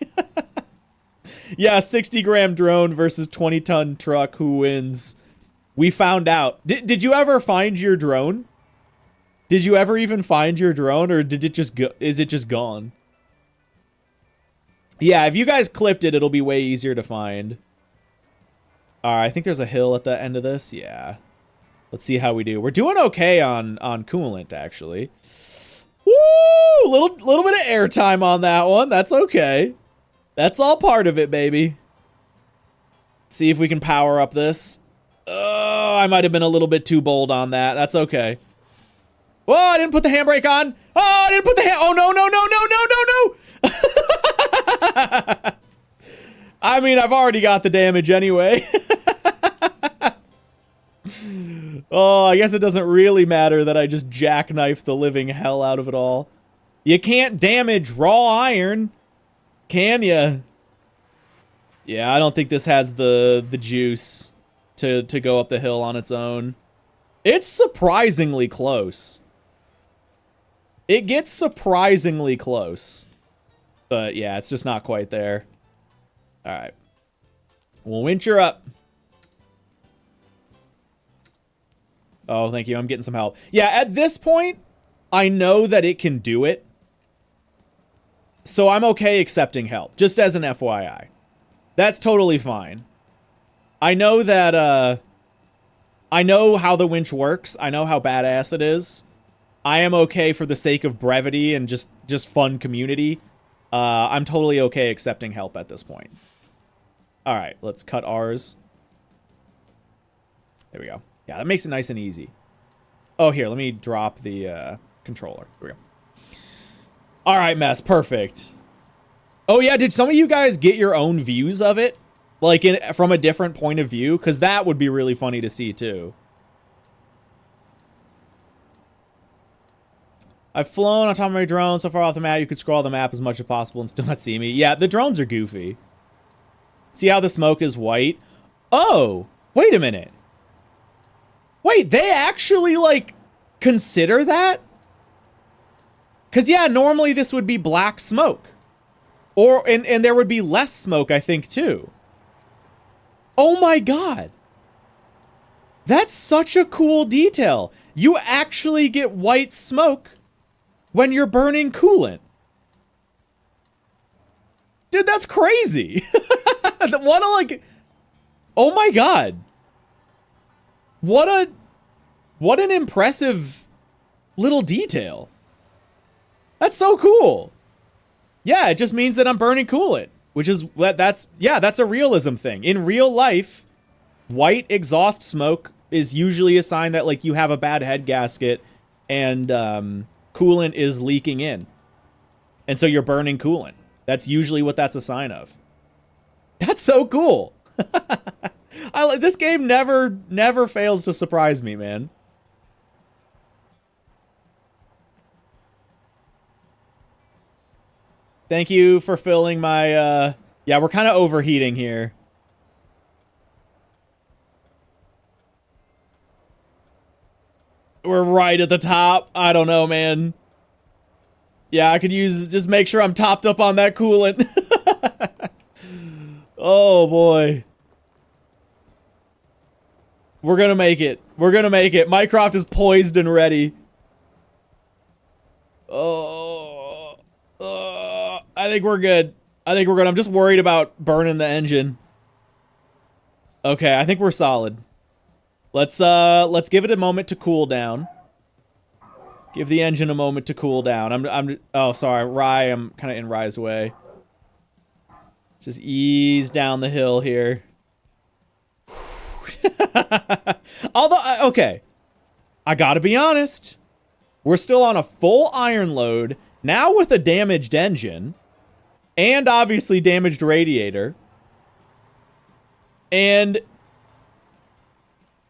Yeah, 60-gram drone versus 20-ton truck. Who wins? We found out. Did you ever find your drone? Did you ever even find your drone, or did it just go? Is it just gone? Yeah, if you guys clipped it, it'll be way easier to find. All right, I think there's a hill at the end of this. Yeah. Let's see how we do. We're doing okay on coolant, actually. Woo! Little bit of airtime on that one. That's okay. That's all part of it, baby. See if we can power up this. Oh, I might have been a little bit too bold on that. That's okay. Whoa, I didn't put the handbrake on. Oh, I didn't put the hand. Oh, no, no, no, no, no, no, no. I mean, I've already got the damage anyway. Oh, I guess it doesn't really matter that I just jackknifed the living hell out of it all. You can't damage raw iron, can ya? Yeah, I don't think this has the juice to go up the hill on its own. It's surprisingly close. It gets surprisingly close. But yeah, it's just not quite there. Alright. We'll winch her up. Oh, thank you. I'm getting some help. Yeah, at this point, I know that it can do it. So I'm okay accepting help, just as an FYI. That's totally fine. I know that, I know how the winch works. I know how badass it is. I am okay for the sake of brevity and just fun community. I'm totally okay accepting help at this point. All right, let's cut ours. There we go. Yeah, that makes it nice and easy. Oh, here, let me drop the controller. Here we go. All right, mess, perfect. Oh yeah, did some of you guys get your own views of it? Like, from a different point of view? Because that would be really funny to see, too. I've flown on top of my drone so far off the map, you could scroll the map as much as possible and still not see me. Yeah, the drones are goofy. See how the smoke is white? Oh, wait a minute. Wait, they actually, like, consider that? Because, yeah, normally this would be black smoke. And there would be less smoke, I think, too. Oh my god. That's such a cool detail. You actually get white smoke when you're burning coolant. Dude, that's crazy. What a, like... Oh my god. What an impressive little detail. That's so cool. Yeah, it just means that I'm burning coolant, which is that's a realism thing. In real life, white exhaust smoke is usually a sign that like you have a bad head gasket and coolant is leaking in. And so you're burning coolant. That's usually what that's a sign of. That's so cool. This game never fails to surprise me, man. Thank you for filling my, yeah, we're kind of overheating here. We're right at the top. I don't know, man. Yeah, I could just make sure I'm topped up on that coolant. Oh, boy. We're gonna make it. We're gonna make it. Mycroft is poised and ready. I think we're good. I think we're good. I'm just worried about burning the engine. Okay, I think we're solid. Let's give it a moment to cool down. Give the engine a moment to cool down. Oh, sorry, Rye. I'm kind of in Rye's way. Just ease down the hill here. Although, okay. I gotta be honest. We're still on a full iron load, now with a damaged engine, and obviously damaged radiator. And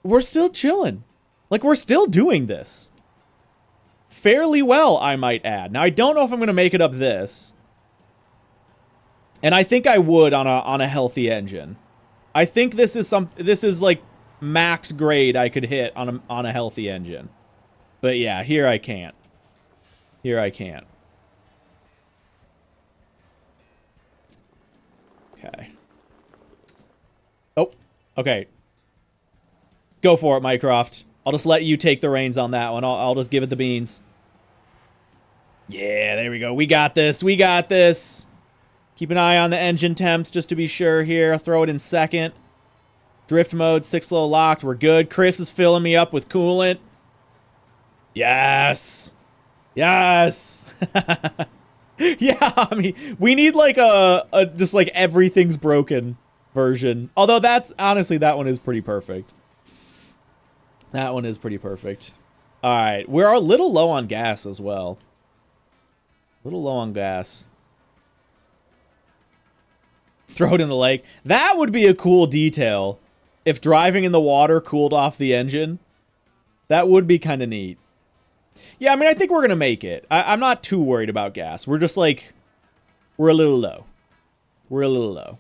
we're still chilling. Like, we're still doing this. Fairly well, I might add. Now, I don't know if I'm going to make it up this. And I think I would on a healthy engine. I think this is like max grade I could hit on a healthy engine. But yeah, here I can't. Here I can't. Okay. Oh, okay. Go for it, Mycroft. I'll just let you take the reins on that one. I'll just give it the beans. Yeah, there we go. We got this. We got this. Keep an eye on the engine temps just to be sure here. I'll throw it in second. Drift mode, 6 low locked. We're good. Chris is filling me up with coolant. Yes. Yes. Yeah, I mean, we need like a just like everything's broken version. Although that's, honestly, that one is pretty perfect. That one is pretty perfect. All right, we're a little low on gas as well. A little low on gas. Throw it in the lake. That would be a cool detail. If driving in the water cooled off the engine. That would be kind of neat. Yeah, I mean, I think we're going to make it. I'm not too worried about gas. We're just like, we're a little low. We're a little low.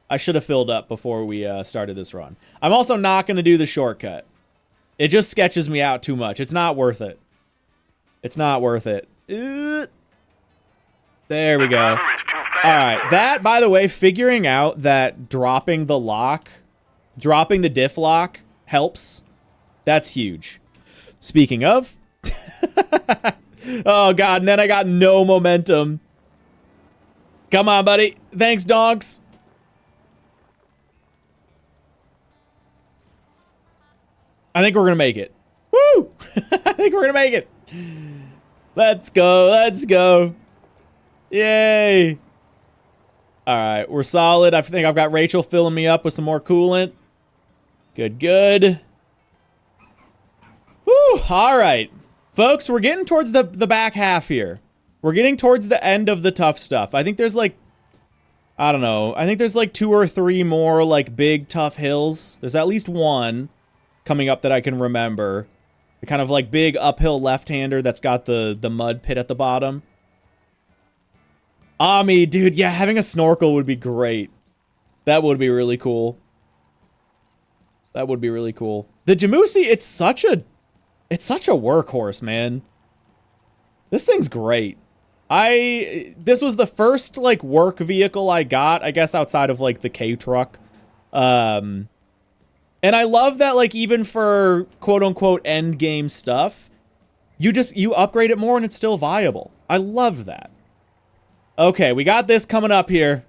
I should have filled up before we started this run. I'm also not going to do the shortcut. It just sketches me out too much. It's not worth it. It's not worth it. There we go. Alright, that, by the way, figuring out that dropping the diff lock helps, that's huge. Speaking of... Oh, God, and then I got no momentum. Come on, buddy. Thanks, donks. I think we're gonna make it. Woo! I think we're gonna make it. Let's go. Let's go. Yay. All right, we're solid. I think I've got Rachel filling me up with some more coolant. Good, good. Woo! All right. Folks, we're getting towards the back half here. We're getting towards the end of the tough stuff. I think there's like, I don't know. I think there's like 2 or 3 more like big tough hills. There's at least one coming up that I can remember. The kind of like big uphill left-hander that's got the mud pit at the bottom. Ami, dude, yeah, having a snorkel would be great. That would be really cool. That would be really cool. The Jamusi, it's such a workhorse, man. This thing's great. This was the first, like, work vehicle I got, I guess, outside of, like, the K-Truck. And I love that, like, even for quote-unquote end-game stuff, you upgrade it more and it's still viable. I love that. Okay, we got this coming up here.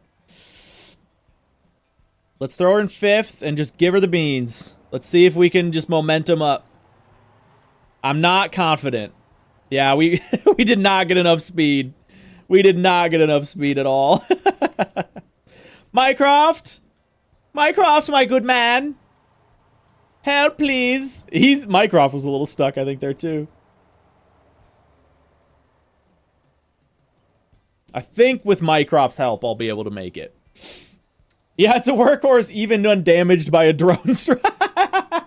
Let's throw her in 5th and just give her the beans. Let's see if we can just momentum up. I'm not confident. Yeah, we did not get enough speed. We did not get enough speed at all. Mycroft! Mycroft, my good man! Help, please! Mycroft was a little stuck, I think, there, too. I think with Mycroft's help, I'll be able to make it. Yeah, it's a workhorse even undamaged by a drone strike.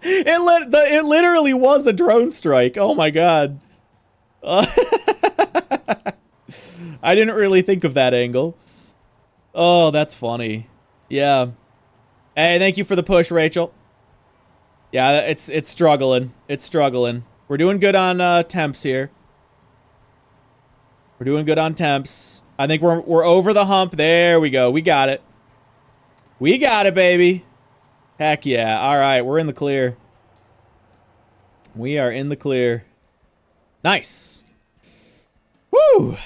It literally was a drone strike. Oh, my God. I didn't really think of that angle. Oh, that's funny. Yeah. Hey, thank you for the push, Rachel. Yeah, it's struggling. It's struggling. We're doing good on temps here. We're doing good on temps. I think we're over the hump. There we go. We got it. We got it, baby. Heck yeah. All right, we're in the clear. We are in the clear. Nice. Woo!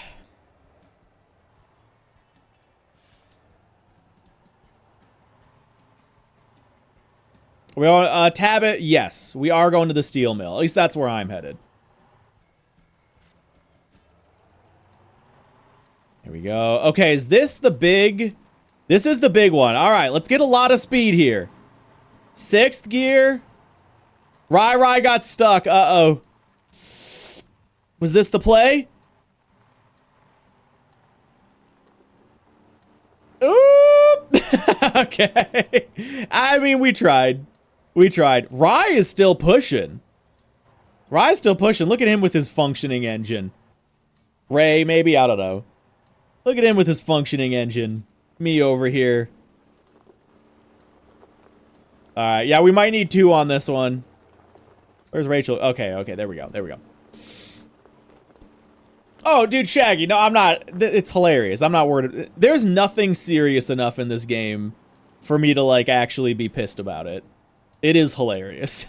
We are, tab it. Yes, we are going to the steel mill. At least that's where I'm headed. Here we go. Okay, is this the big... This is the big one. All right, let's get a lot of speed here. 6th gear. Rai got stuck. Uh-oh. Was this the play? Oop. Okay. I mean, we tried. We tried. Rai is still pushing. Rai's still pushing. Look at him with his functioning engine. Ray, maybe? I don't know. Look at him with his functioning engine. Me over here. Alright, yeah, we might need 2 on this one. Where's Rachel? Okay, there we go. There we go. Oh, dude, Shaggy. No, I'm not. It's hilarious. I'm not worried. There's nothing serious enough in this game for me to, like, actually be pissed about it. It is hilarious.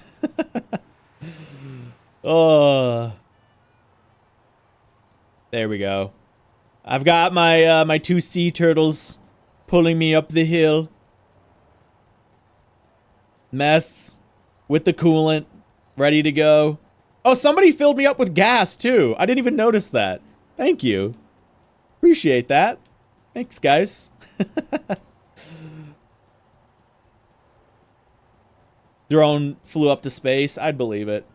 Oh. There we go. I've got my my 2 sea turtles pulling me up the hill. Mess with the coolant, ready to go. Oh, somebody filled me up with gas, too. I didn't even notice that. Thank you. Appreciate that. Thanks, guys. Drone flew up to space. I'd believe it.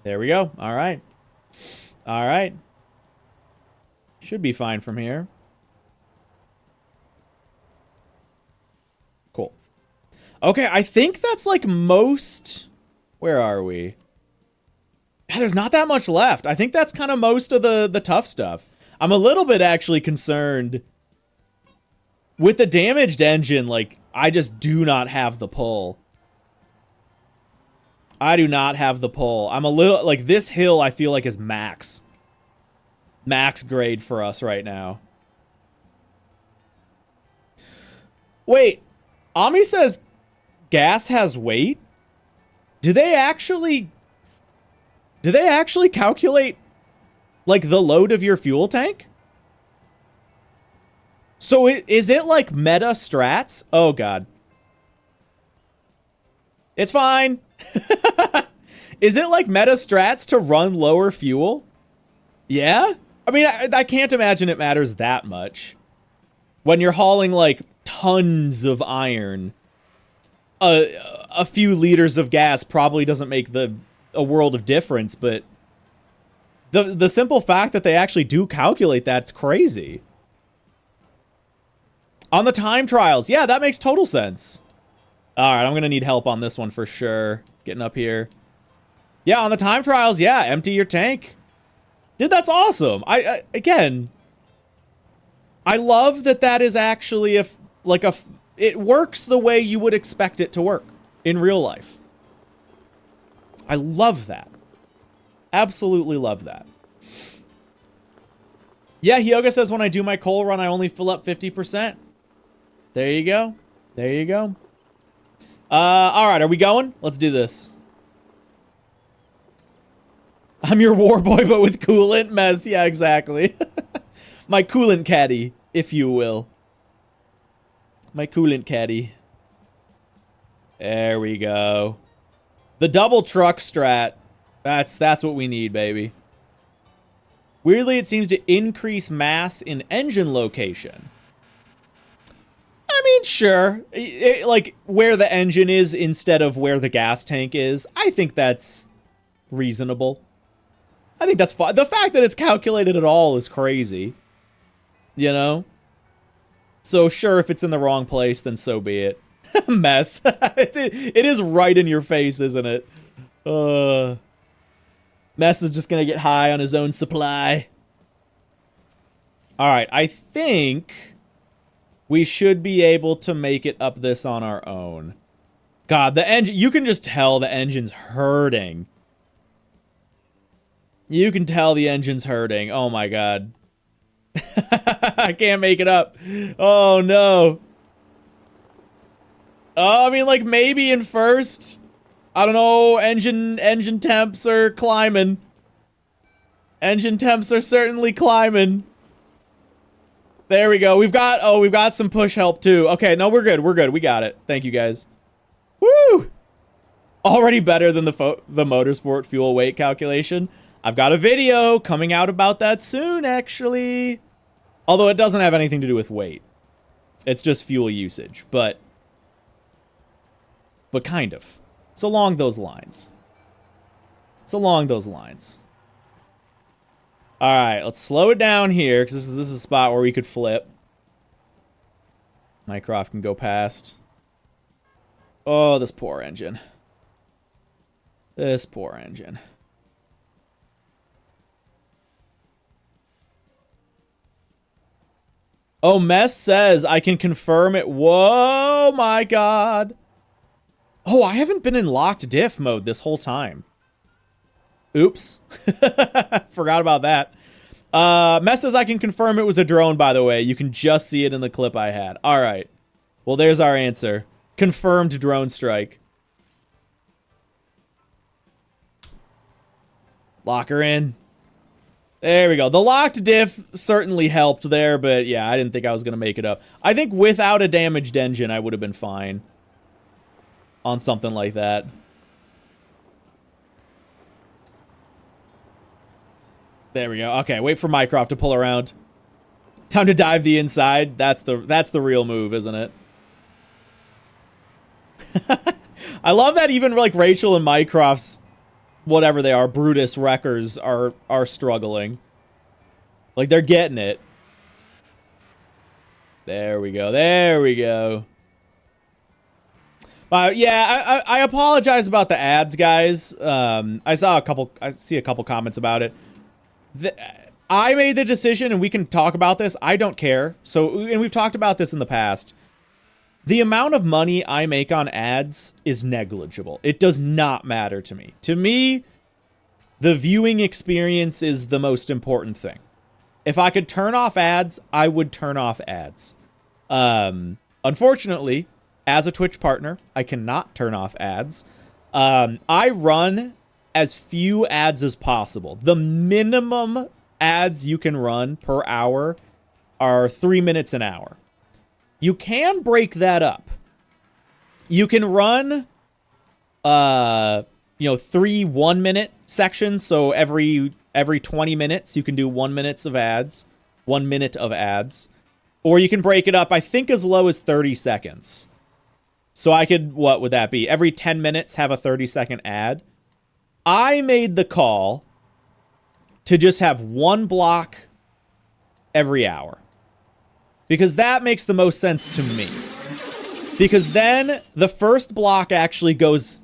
There we go. All right. All right. Should be fine from here. Cool. Okay, I think that's like most... Where are we? Yeah, there's not that much left. I think that's kind of most of the tough stuff. I'm a little bit actually concerned with the damaged engine. Like, I just do not have the pull. I do not have the pull. I'm a little... Like, this hill I feel like is max. Max grade for us right now. Wait. Ami says gas has weight? Do they actually calculate, like, the load of your fuel tank? So is it like meta strats? Oh, God. It's fine. Is it like meta strats to run lower fuel? Yeah? I mean, I can't imagine it matters that much. When you're hauling, like, tons of iron, a few liters of gas probably doesn't make a world of difference, but the simple fact that they actually do calculate that's crazy. On the time trials, yeah, that makes total sense. All right, I'm going to need help on this one for sure. Getting up here. Yeah, on the time trials, yeah, empty your tank. Dude, that's awesome. Again, I love that that is actually it works the way you would expect it to work in real life. I love that. Absolutely love that. Yeah, Hyoga says when I do my coal run, I only fill up 50%. There you go. There you go. All right, are we going? Let's do this. I'm your war boy, but with coolant mess. Yeah, exactly. My coolant caddy, if you will. My coolant caddy. There we go. The double truck strat. That's what we need, baby. Weirdly, it seems to increase mass in engine location. I mean, sure. Like, where the engine is instead of where the gas tank is. I think that's reasonable. I think that's fine. The fact that it's calculated at all is crazy. You know? So, sure, if it's in the wrong place, then so be it. Mess. It is right in your face, isn't it? Mess is just gonna get high on his own supply. Alright, I think we should be able to make it up this on our own. God, the engine, you can just tell the engine's hurting. You can tell the engine's hurting. Oh my god. I can't make it up. Oh no. Oh, I mean, like, maybe in first. I don't know, engine temps are climbing. Engine temps are certainly climbing. There we go. We've got some push help too. Okay, no, we're good. We're good. We got it. Thank you guys. Woo! Already better than the motorsport fuel weight calculation. I've got a video coming out about that soon, actually. Although it doesn't have anything to do with weight. It's just fuel usage, but kind of. It's along those lines. It's along those lines. Alright, let's slow it down here, because this is a spot where we could flip. Mycroft can go past. Oh, this poor engine. This poor engine. Oh, Mess says I can confirm it. Whoa, my god. Oh, I haven't been in locked diff mode this whole time. Oops. Forgot about that. Mess says I can confirm it was a drone, by the way. You can just see it in the clip I had. All right. Well, there's our answer. Confirmed drone strike. Lock her in. There we go. The locked diff certainly helped there, but yeah, I didn't think I was going to make it up. I think without a damaged engine, I would have been fine on something like that. There we go. Okay, wait for Mycroft to pull around. Time to dive the inside. That's the real move, isn't it? I love that even like Rachel and Mycroft's whatever they are, Brutus wreckers are struggling. Like they're getting it. There we go. There we go. Yeah, I apologize about the ads, guys. I see a couple comments about it. I made the decision, and we can talk about this. I don't care. So, and we've talked about this in the past. The amount of money I make on ads is negligible. It does not matter to me. To me, the viewing experience is the most important thing. If I could turn off ads, I would turn off ads. Unfortunately, as a Twitch partner, I cannot turn off ads. I run as few ads as possible. The minimum ads you can run per hour are 3 minutes an hour. You can break that up. You can run, 3 1-minute sections. So every 20 minutes, you can do 1 minute of ads. 1 minute of ads. Or you can break it up, I think, as low as 30 seconds. So I could, what would that be? Every 10 minutes, have a 30-second ad. I made the call to just have one block every hour. Because that makes the most sense to me. Because then the first block actually goes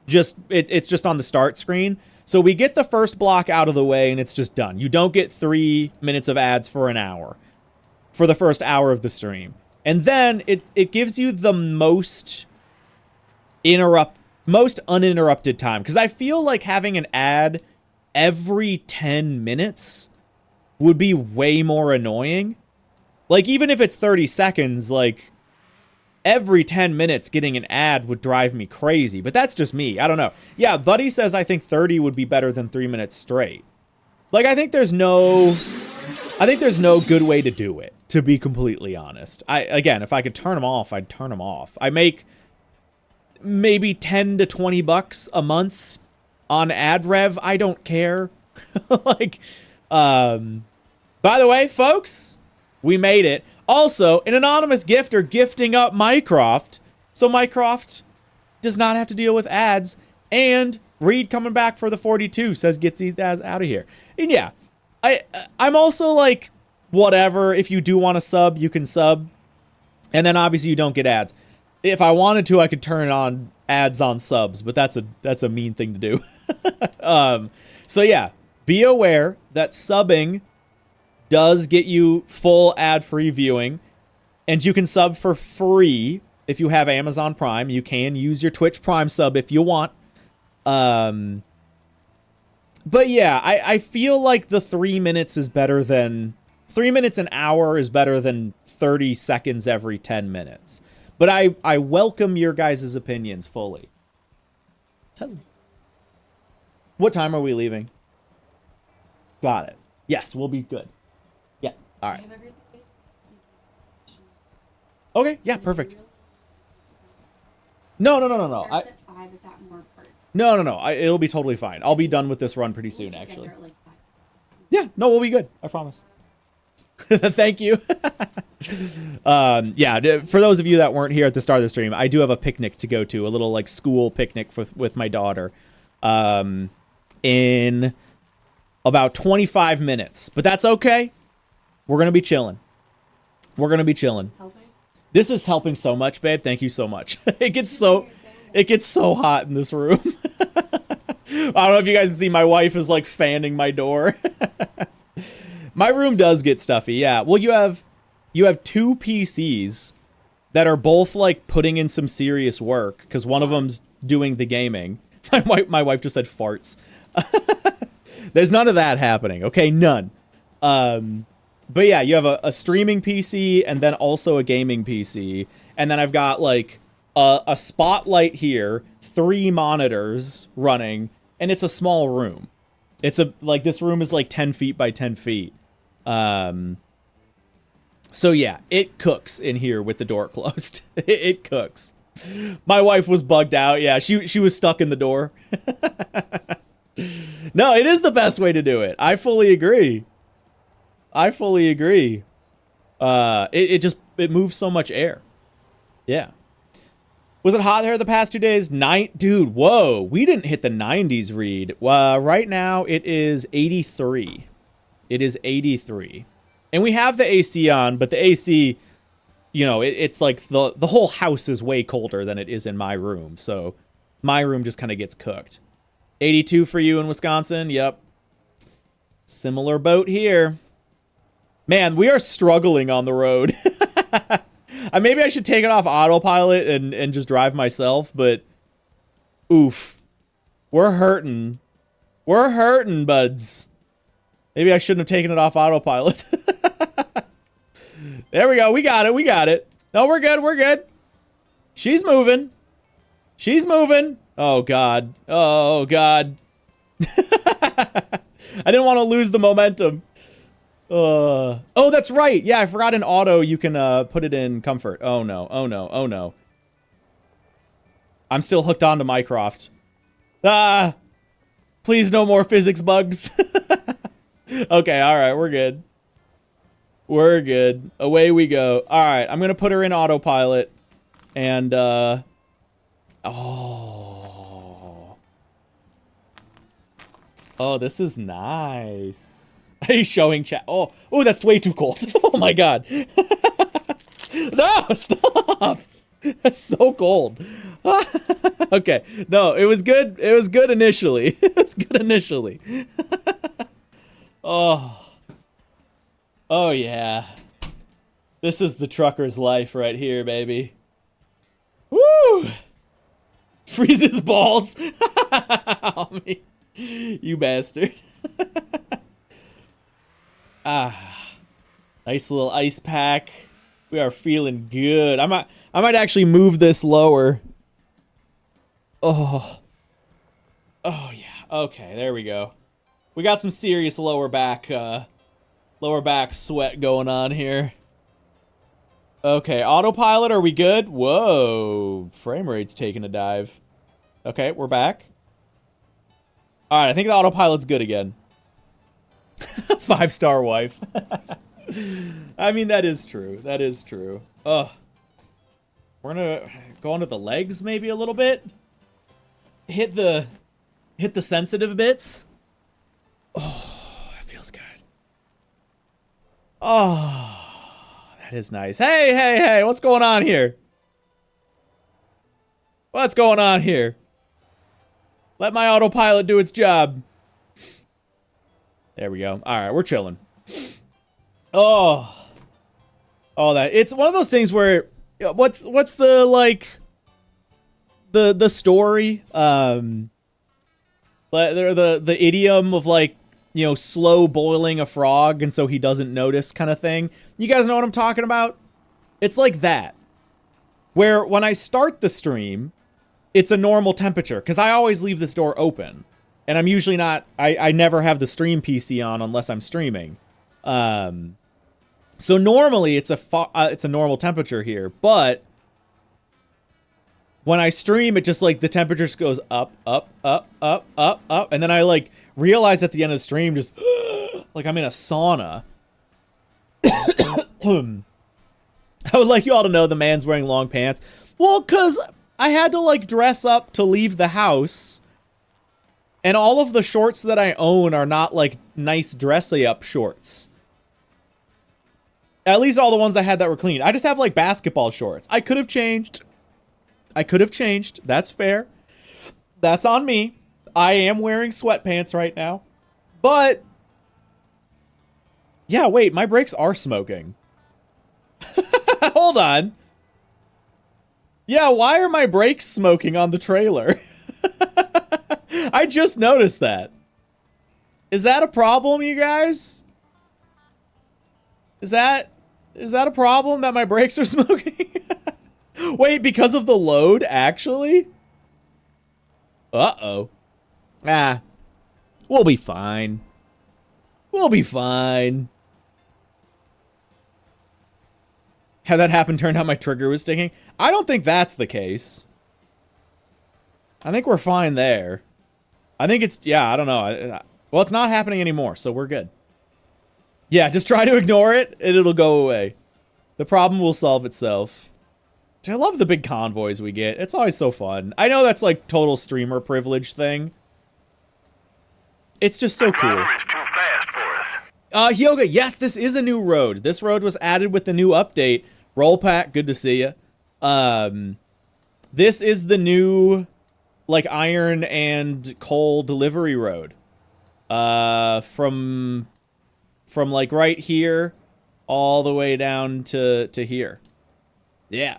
it's just on the start screen. So we get the first block out of the way and it's just done. You don't get 3 minutes of ads for an hour. For the first hour of the stream. And then it gives you the most uninterrupted time. Because I feel like having an ad every 10 minutes would be way more annoying. Like, even if it's 30 seconds, like, every 10 minutes getting an ad would drive me crazy. But that's just me. I don't know. Yeah, Buddy says I think 30 would be better than 3 minutes straight. Like, I think there's no good way to do it, to be completely honest. Again, if I could turn them off, I'd turn them off. I make maybe 10 to 20 bucks a month on ad rev. I don't care. Like, by the way, folks, we made it. Also, an anonymous gifter gifting up Mycroft. So Mycroft does not have to deal with ads. And Reed coming back for the 42 says get these ads out of here. And yeah, I'm also like, whatever. If you do want to sub, you can sub. And then obviously you don't get ads. If I wanted to, I could turn on ads on subs, but that's a mean thing to do. So yeah, be aware that subbing does get you full ad-free viewing, and you can sub for free if you have Amazon Prime. You can use your Twitch Prime sub if you want. But yeah, I feel like the 3 minutes is better than 3 minutes an hour is better than 30 seconds every 10 minutes. But I welcome your guys' opinions fully. What time are we leaving? Got it. Yes, we'll be good. Yeah, all right. Okay, yeah, perfect. No. Starts at 5, it's at more part. No. It'll be totally fine. I'll be done with this run pretty soon, actually. Yeah, no, we'll be good. I promise. Thank you. Yeah, for those of you that weren't here at the start of the stream, I do have a picnic to go to, a little like school picnic with my daughter, in about 25 minutes. But that's okay. We're gonna be chilling. This is helping so much, babe. Thank you so much. It gets so hot in this room. I don't know if you guys see, my wife is like fanning my door. My room does get stuffy, yeah. Well, you have 2 PCs that are both like putting in some serious work because one of them's doing the gaming. My wife just said farts. There's none of that happening, okay? None. But yeah, you have a streaming PC and then also a gaming PC, and then I've got like a spotlight here, 3 monitors running, and it's a small room. This room is like 10 feet by 10 feet. So yeah, it cooks in here with the door closed. It cooks. My wife was bugged out. Yeah, she was stuck in the door. No, it is the best way to do it. I fully agree. It moves so much air. Yeah. Was it hot there the past 2 days? Dude, whoa. We didn't hit the 90s, Reed. Right now it is 83. It is 83. And we have the AC on, but the AC, you know, it's like the whole house is way colder than it is in my room. So my room just kind of gets cooked. 82 for you in Wisconsin. Yep. Similar boat here. Man, we are struggling on the road. Maybe I should take it off autopilot and just drive myself, but oof. We're hurting. We're hurting, buds. Maybe I shouldn't have taken it off autopilot. There we go. We got it. No, we're good. She's moving. Oh, God. I didn't want to lose the momentum. Oh, that's right. Yeah, I forgot in auto you can put it in comfort. Oh, no. I'm still hooked onto Mycroft. Please no more physics bugs. Okay, alright, we're good. Away we go. Alright, I'm gonna put her in autopilot. And, Oh, this is nice. He's showing chat. Oh, that's way too cold. Oh my god. No, stop. That's so cold. Okay. No, it was good. It was good initially. It was good initially. Oh. Oh, yeah. This is the trucker's life right here, baby. Woo! Freezes balls. Oh, me. You bastard. Nice little ice pack. We are feeling good. I might actually move this lower. Oh. Oh yeah. Okay, there we go. We got some serious lower back sweat going on here. Okay, autopilot, are we good? Whoa. Frame rate's taking a dive. Okay, we're back. Alright, I think the autopilot's good again. 5-star wife. I mean, that is true. That is true. Ugh. We're gonna go onto the legs maybe a little bit. Hit the sensitive bits. Oh, that feels good. Oh, that is nice. Hey, hey, hey, what's going on here? What's going on here? Let my autopilot do its job. There we go. All right, we're chilling. Oh, that it's one of those things where what's the like the story the idiom of like, you know, slow boiling a frog and so he doesn't notice kind of thing. You guys know what I'm talking about? It's like that, where when I start the stream, it's a normal temperature because I always leave this door open. And I'm usually not, I never have the stream PC on unless I'm streaming. So normally it's a normal temperature here, but when I stream, it just like the temperature just goes up, up, up, up, up, up. And then I like realize at the end of the stream, just like I'm in a sauna. I would like you all to know the man's wearing long pants. Well, cause I had to like dress up to leave the house. And all of the shorts that I own are not like nice dressy up shorts. At least all the ones I had that were clean. I just have like basketball shorts. I could have changed. That's fair. That's on me. I am wearing sweatpants right now. But yeah, wait, my brakes are smoking. Hold on. Yeah, why are my brakes smoking on the trailer? I just noticed that. Is that a problem, you guys? Is that a problem that my brakes are smoking? Wait, because of the load, actually? Uh-oh. Ah. We'll be fine. We'll be fine. Had that happen, turned out my trigger was sticking? I don't think that's the case. I think we're fine there. I think it's, yeah, I don't know. Well, it's not happening anymore, so we're good. Yeah, just try to ignore it, and it'll go away. The problem will solve itself. Dude, I love the big convoys we get. It's always so fun. I know that's like total streamer privilege thing. It's just so cool. It's too fast for us. Hyoga, yes, this is a new road. This road was added with the new update. Roll Pack, good to see ya. This is the new like iron and coal delivery road. From like right here all the way down to here. Yeah.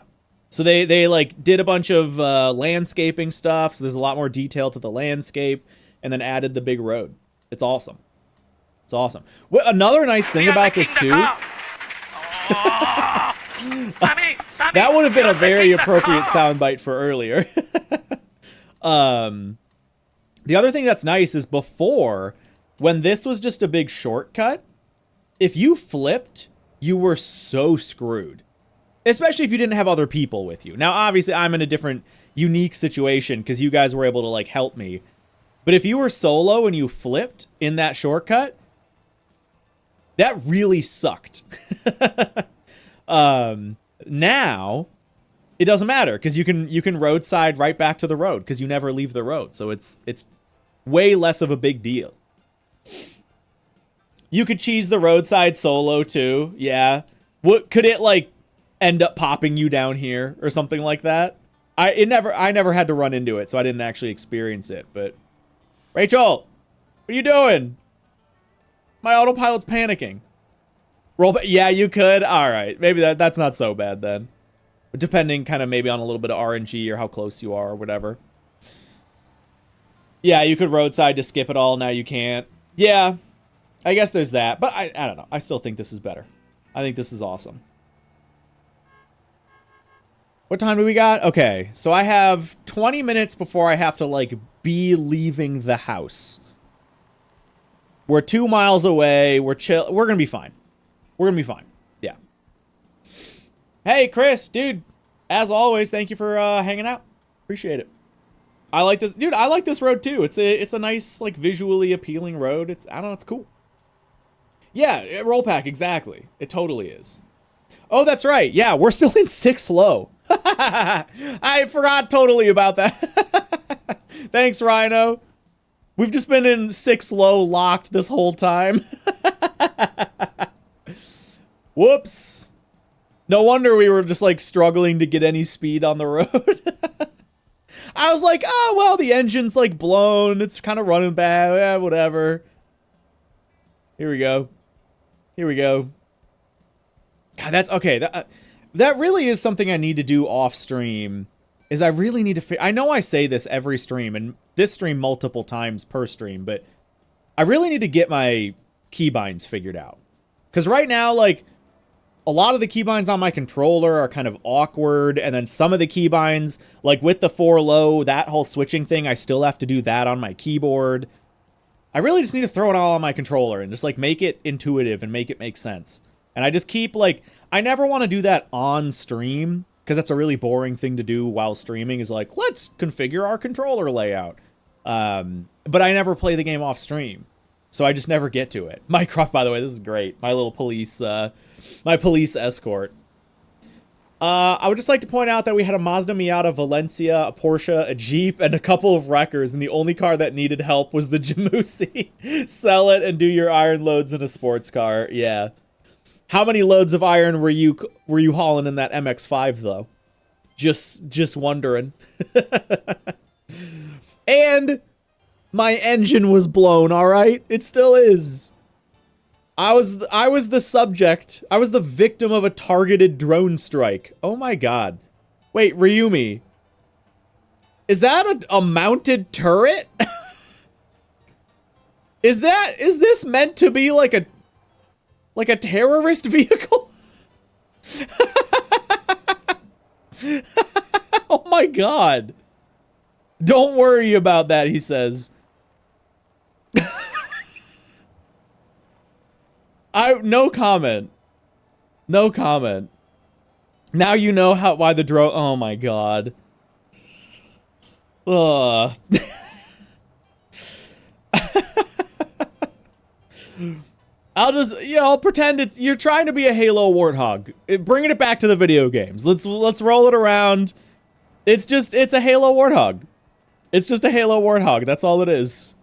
So they like did a bunch of landscaping stuff, so there's a lot more detail to the landscape, and then added the big road. It's awesome. It's awesome. Another nice thing about this too. That would have been a very appropriate soundbite for earlier. The other thing that's nice is before, when this was just a big shortcut, if you flipped, you were so screwed. Especially if you didn't have other people with you. Now, obviously, I'm in a different, unique situation because you guys were able to, like, help me. But if you were solo and you flipped in that shortcut, that really sucked. Now, it doesn't matter because you can roadside right back to the road because you never leave the road. So it's way less of a big deal. You could cheese the roadside solo too. Yeah. What could it like end up popping you down here or something like that. I never had to run into it, so I didn't actually experience it. But Rachel, what are you doing? My autopilot's panicking. Yeah, you could. All right, maybe that's not so bad then. But depending kind of maybe on a little bit of RNG or how close you are or whatever. Yeah, you could roadside to skip it all. Now you can't. Yeah, I guess there's that. But I don't know. I still think this is better. I think this is awesome. What time do we got? Okay, so I have 20 minutes before I have to, like, be leaving the house. We're 2 miles away. We're chill. We're gonna be fine. We're gonna be fine. Yeah. Hey, Chris, dude. As always, thank you for hanging out. Appreciate it. I like this, dude. I like this road too. It's a nice, like, visually appealing road. I don't know. It's cool. Yeah, roll pack exactly. It totally is. Oh, that's right. Yeah, we're still in 6 low. I forgot totally about that. Thanks, Rhino. We've just been in 6 low locked this whole time. Whoops. No wonder we were just like struggling to get any speed on the road. I was like, oh, well, the engine's like blown. It's kind of running bad. Yeah, whatever. Here we go. Here we go. God, that's okay. That really is something I need to do off stream. Is I really need to I know I say this every stream and this stream multiple times per stream, but I really need to get my keybinds figured out. Cuz right now, like, a lot of the keybinds on my controller are kind of awkward, and then some of the keybinds, like with the 4 low, that whole switching thing, I still have to do that on my keyboard. I really just need to throw it all on my controller and just like make it intuitive and make it make sense. And I just keep like, I never want to do that on stream because that's a really boring thing to do while streaming is like, let's configure our controller layout. But I never play the game off stream. So I just never get to it. Mycroft, by the way, this is great. My little police, my police escort. I would just like to point out that we had a Mazda Miata Valencia, a Porsche, a Jeep, and a couple of wreckers, and the only car that needed help was the Jamusi. Sell it and do your iron loads in a sports car. Yeah. How many loads of iron were you hauling in that MX-5 though? Just wondering. And my engine was blown, all right? It still is. I was the subject. I was the victim of a targeted drone strike. Oh my god. Wait, Ryumi. Is that a mounted turret? Is this meant to be like a terrorist vehicle? Oh my god. Don't worry about that, he says. No comment. No comment. Now you know why the drone. Oh my god. Ugh. I'll pretend you're trying to be a Halo Warthog. Bringing it back to the video games. Let's roll it around. It's a Halo Warthog. It's just a Halo Warthog. That's all it is.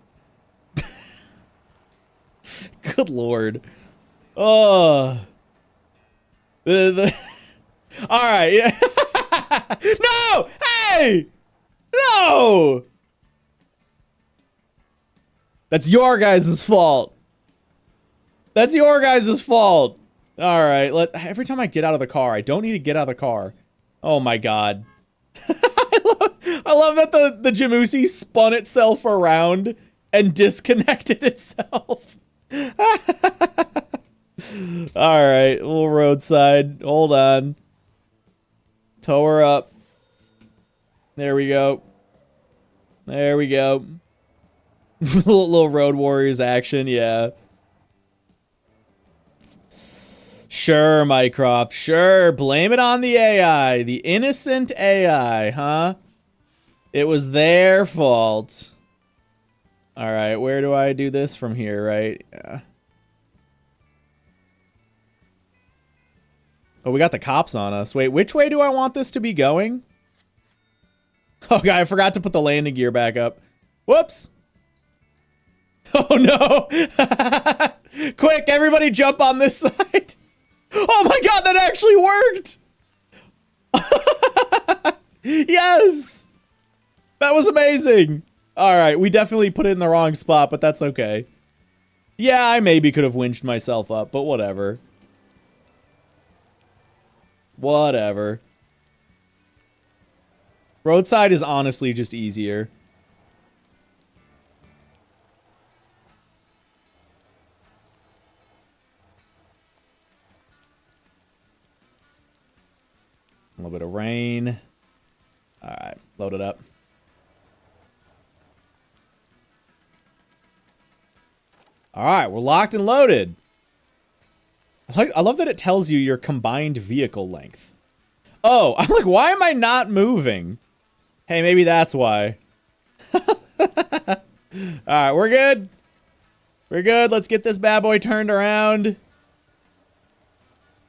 Good lord. Oh. All right. Yeah. No! Hey! No! That's your guys' fault. That's your guys' fault. All right. Every time I get out of the car, I don't need to get out of the car. Oh my god. I love that the Jamusi spun itself around and disconnected itself. All right, little roadside. Hold on. Tow her up. There we go. There we go. Little Road Warriors action, yeah. Sure, Mycroft. Sure, blame it on the AI. The innocent AI, huh? It was their fault. All right, where do I do this from here, right? Yeah. Oh, we got the cops on us. Wait, which way do I want this to be going? Oh, God, I forgot to put the landing gear back up. Whoops. Oh, no. Quick, everybody jump on this side. Oh, my God, that actually worked. Yes! That was amazing! Alright, we definitely put it in the wrong spot, but that's okay. Yeah, I maybe could have winched myself up, but whatever. Whatever. Roadside is honestly just easier. A little bit of rain. Alright, load it up. Alright, we're locked and loaded. I love that it tells you your combined vehicle length. Oh, I'm like, why am I not moving? Hey, maybe that's why. Alright, we're good. We're good. Let's get this bad boy turned around.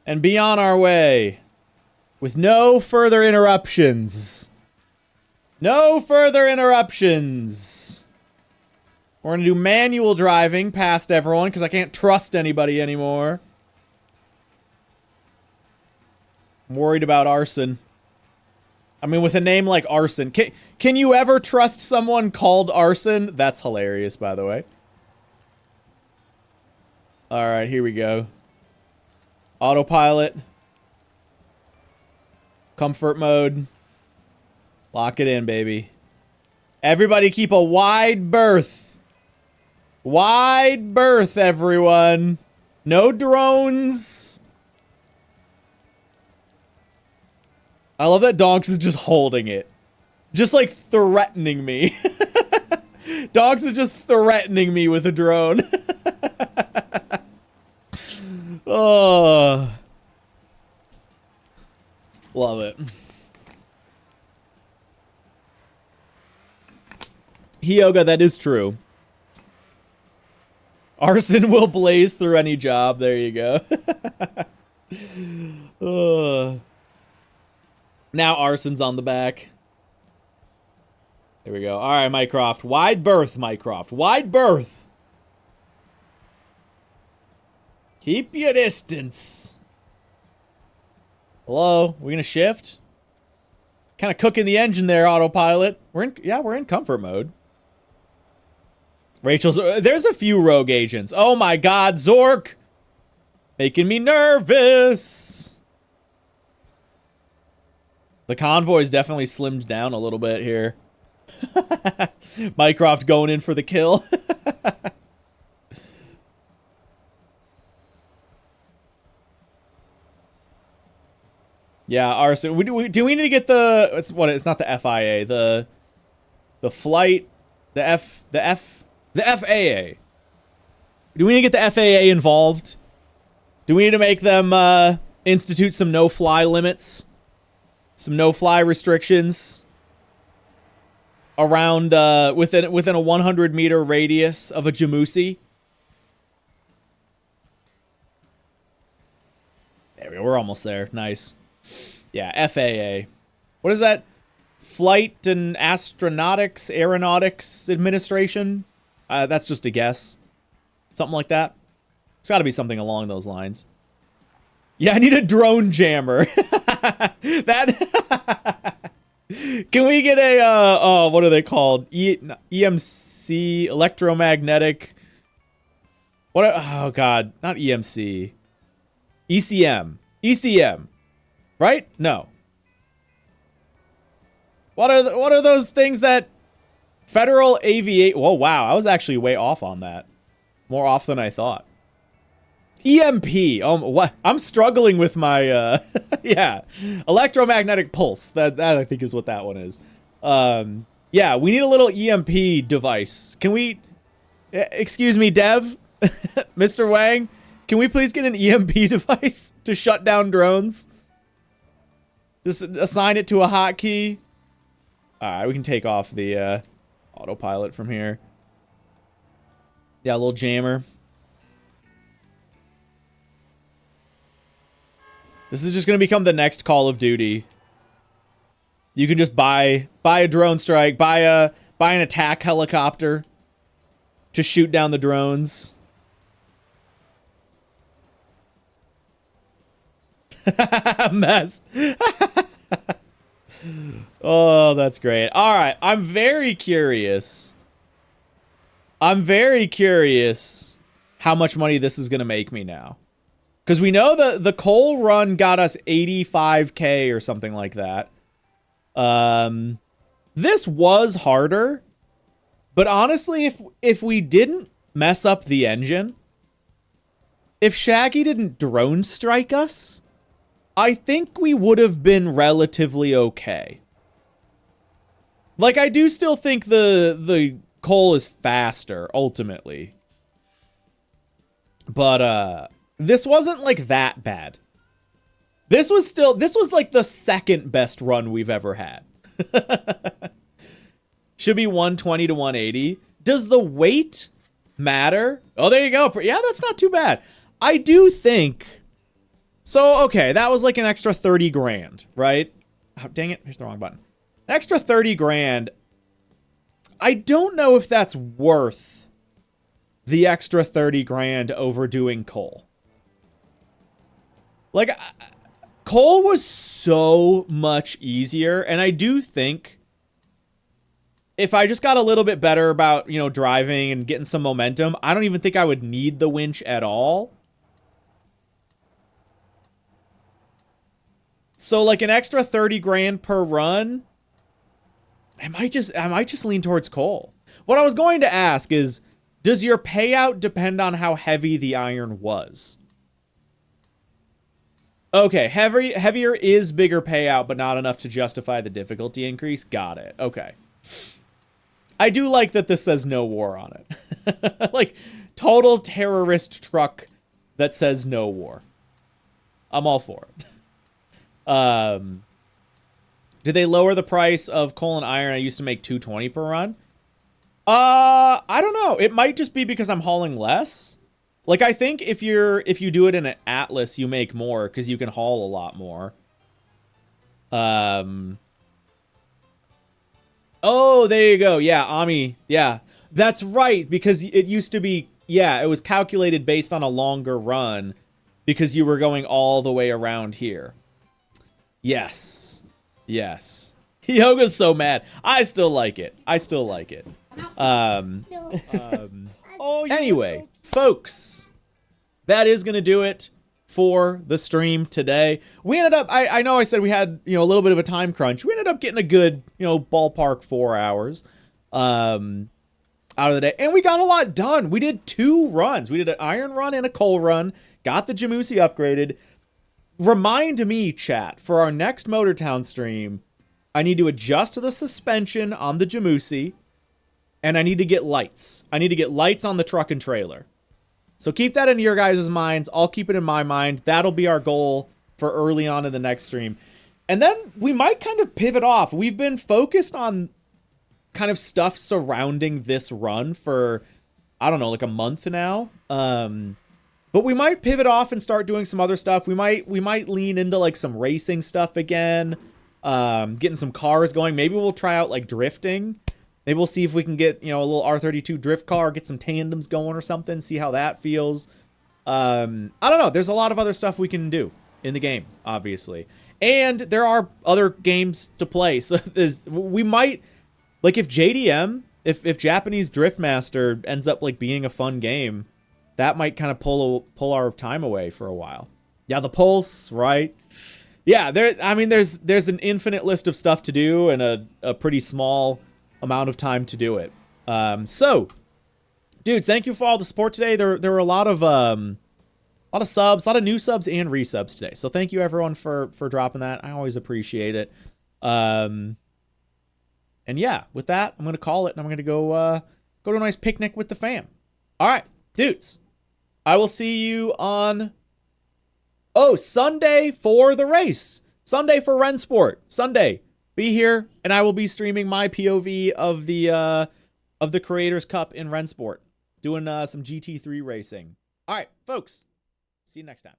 And be on our way. With no further interruptions. No further interruptions. We're gonna do manual driving past everyone because I can't trust anybody anymore. I'm worried about Arson. I mean, with a name like Arson. Can you ever trust someone called Arson? That's hilarious, by the way. Alright, here we go. Autopilot. Comfort mode. Lock it in, baby. Everybody keep a wide berth. Wide berth, everyone. No drones. I love that Donks is just holding it. Just like threatening me. Donks is just threatening me with a drone. Oh. Love it. Hyoga, that is true. Arson will blaze through any job. There you go. Now Arson's on the back. There we go. All right, Mycroft. Wide berth, Mycroft. Wide berth. Keep your distance. Hello? We gonna shift? Kind of cooking the engine there, autopilot. We're in comfort mode. Rachel's. There's a few rogue agents. Oh my God, Zork, making me nervous. The convoy's definitely slimmed down a little bit here. Mycroft going in for the kill. Yeah, Arson. Do we need to get the it's not the FIA, the flight, the FAA. Do we need to get the FAA involved? Do we need to make them institute some no-fly limits? Some no-fly restrictions around within a 100-meter radius of a Jamusi? There we go. We're almost there. Nice. Yeah, FAA. What is that? Flight and Aeronautics Administration? That's just a guess. Something like that. It's got to be something along those lines. Yeah, I need a drone jammer. That. Can we get a oh, what are they called? EMC, electromagnetic. What? Oh God, not EMC. ECM. Right? No. What are those things that Federal Aviation? Whoa, wow! I was actually way off on that. More off than I thought. EMP. What? I'm struggling with my yeah, electromagnetic pulse. That I think is what that one is. Yeah, we need a little EMP device. Can we? Excuse me, Dev, Mr. Wang. Can we please get an EMP device to shut down drones? Just assign it to a hotkey. Alright, we can take off the autopilot from here. Yeah, a little jammer. This is just gonna become the next Call of Duty. You can just buy a drone strike, buy an attack helicopter to shoot down the drones. Mess. Oh, that's great. All right, I'm very curious. I'm very curious how much money this is going to make me now. Because we know the coal run got us 85K or something like that. This was harder. But honestly, if we didn't mess up the engine, if Shaggy didn't drone strike us, I think we would have been relatively okay. Like, I do still think the coal is faster, ultimately. But, this wasn't, like, that bad. This was like, the second best run we've ever had. Should be 120 to 180. Does the weight matter? Oh, there you go. Yeah, that's not too bad. I do think... So, okay, that was like an extra 30 grand, right? Oh, dang it, here's the wrong button. An extra 30 grand. I don't know if that's worth the extra 30 grand over doing coal. Like, coal was so much easier, and I do think if I just got a little bit better about, you know, driving and getting some momentum, I don't even think I would need the winch at all. So, like, an extra 30 grand per run, I might just lean towards coal. What I was going to ask is, does your payout depend on how heavy the iron was? Okay, heavier is bigger payout, but not enough to justify the difficulty increase. Got it. Okay. I do like that this says no war on it. Like, total terrorist truck that says no war. I'm all for it. Did they lower the price of coal and iron? I used to make $220 per run. I don't know. It might just be because I'm hauling less. Like, I think if you do it in an Atlas, you make more because you can haul a lot more. Oh, there you go. Yeah, Ami. Yeah, that's right. Because it used to be, yeah, it was calculated based on a longer run because you were going all the way around here. Yes. Yes. Yoga's so mad. I still like it. I still like it. Anyway, folks, that is going to do it for the stream today. We ended up, I know I said we had, you know, a little bit of a time crunch. We ended up getting a good, you know, ballpark 4 hours out of the day. And we got a lot done. We did 2 runs. We did an iron run and a coal run. Got the Jamusi upgraded. Remind me, chat, for our next Motortown stream, I need to adjust to the suspension on the Jamusi. And I need to get lights. I need to get lights on the truck and trailer. So keep that in your guys' minds. I'll keep it in my mind. That'll be our goal for early on in the next stream. And then we might kind of pivot off. We've been focused on kind of stuff surrounding this run for, I don't know, like a month now. But we might pivot off and start doing some other stuff. We might lean into like some racing stuff again. Getting some cars going. Maybe we'll try out like drifting. Maybe we'll see if we can get, you know, a little R32 drift car, get some tandems going or something, see how that feels. I don't know. There's a lot of other stuff we can do in the game, obviously. And there are other games to play. So we might, like if JDM, if Japanese Drift Master ends up like being a fun game, that might kind of pull our time away for a while. Yeah, the Pulse, right? Yeah, there's an infinite list of stuff to do and a pretty small amount of time to do it. So, dudes, thank you for all the support today. There were a lot of subs, a lot of new subs and resubs today. So thank you everyone for dropping that. I always appreciate it. And yeah, with that, I'm gonna call it, and I'm gonna go to a nice picnic with the fam. All right, dudes, I will see you on Sunday for the race. Sunday for Rensport. Sunday. Be here, and I will be streaming my POV of the Creators Cup in Rensport, doing some GT3 racing. All right, folks, see you next time.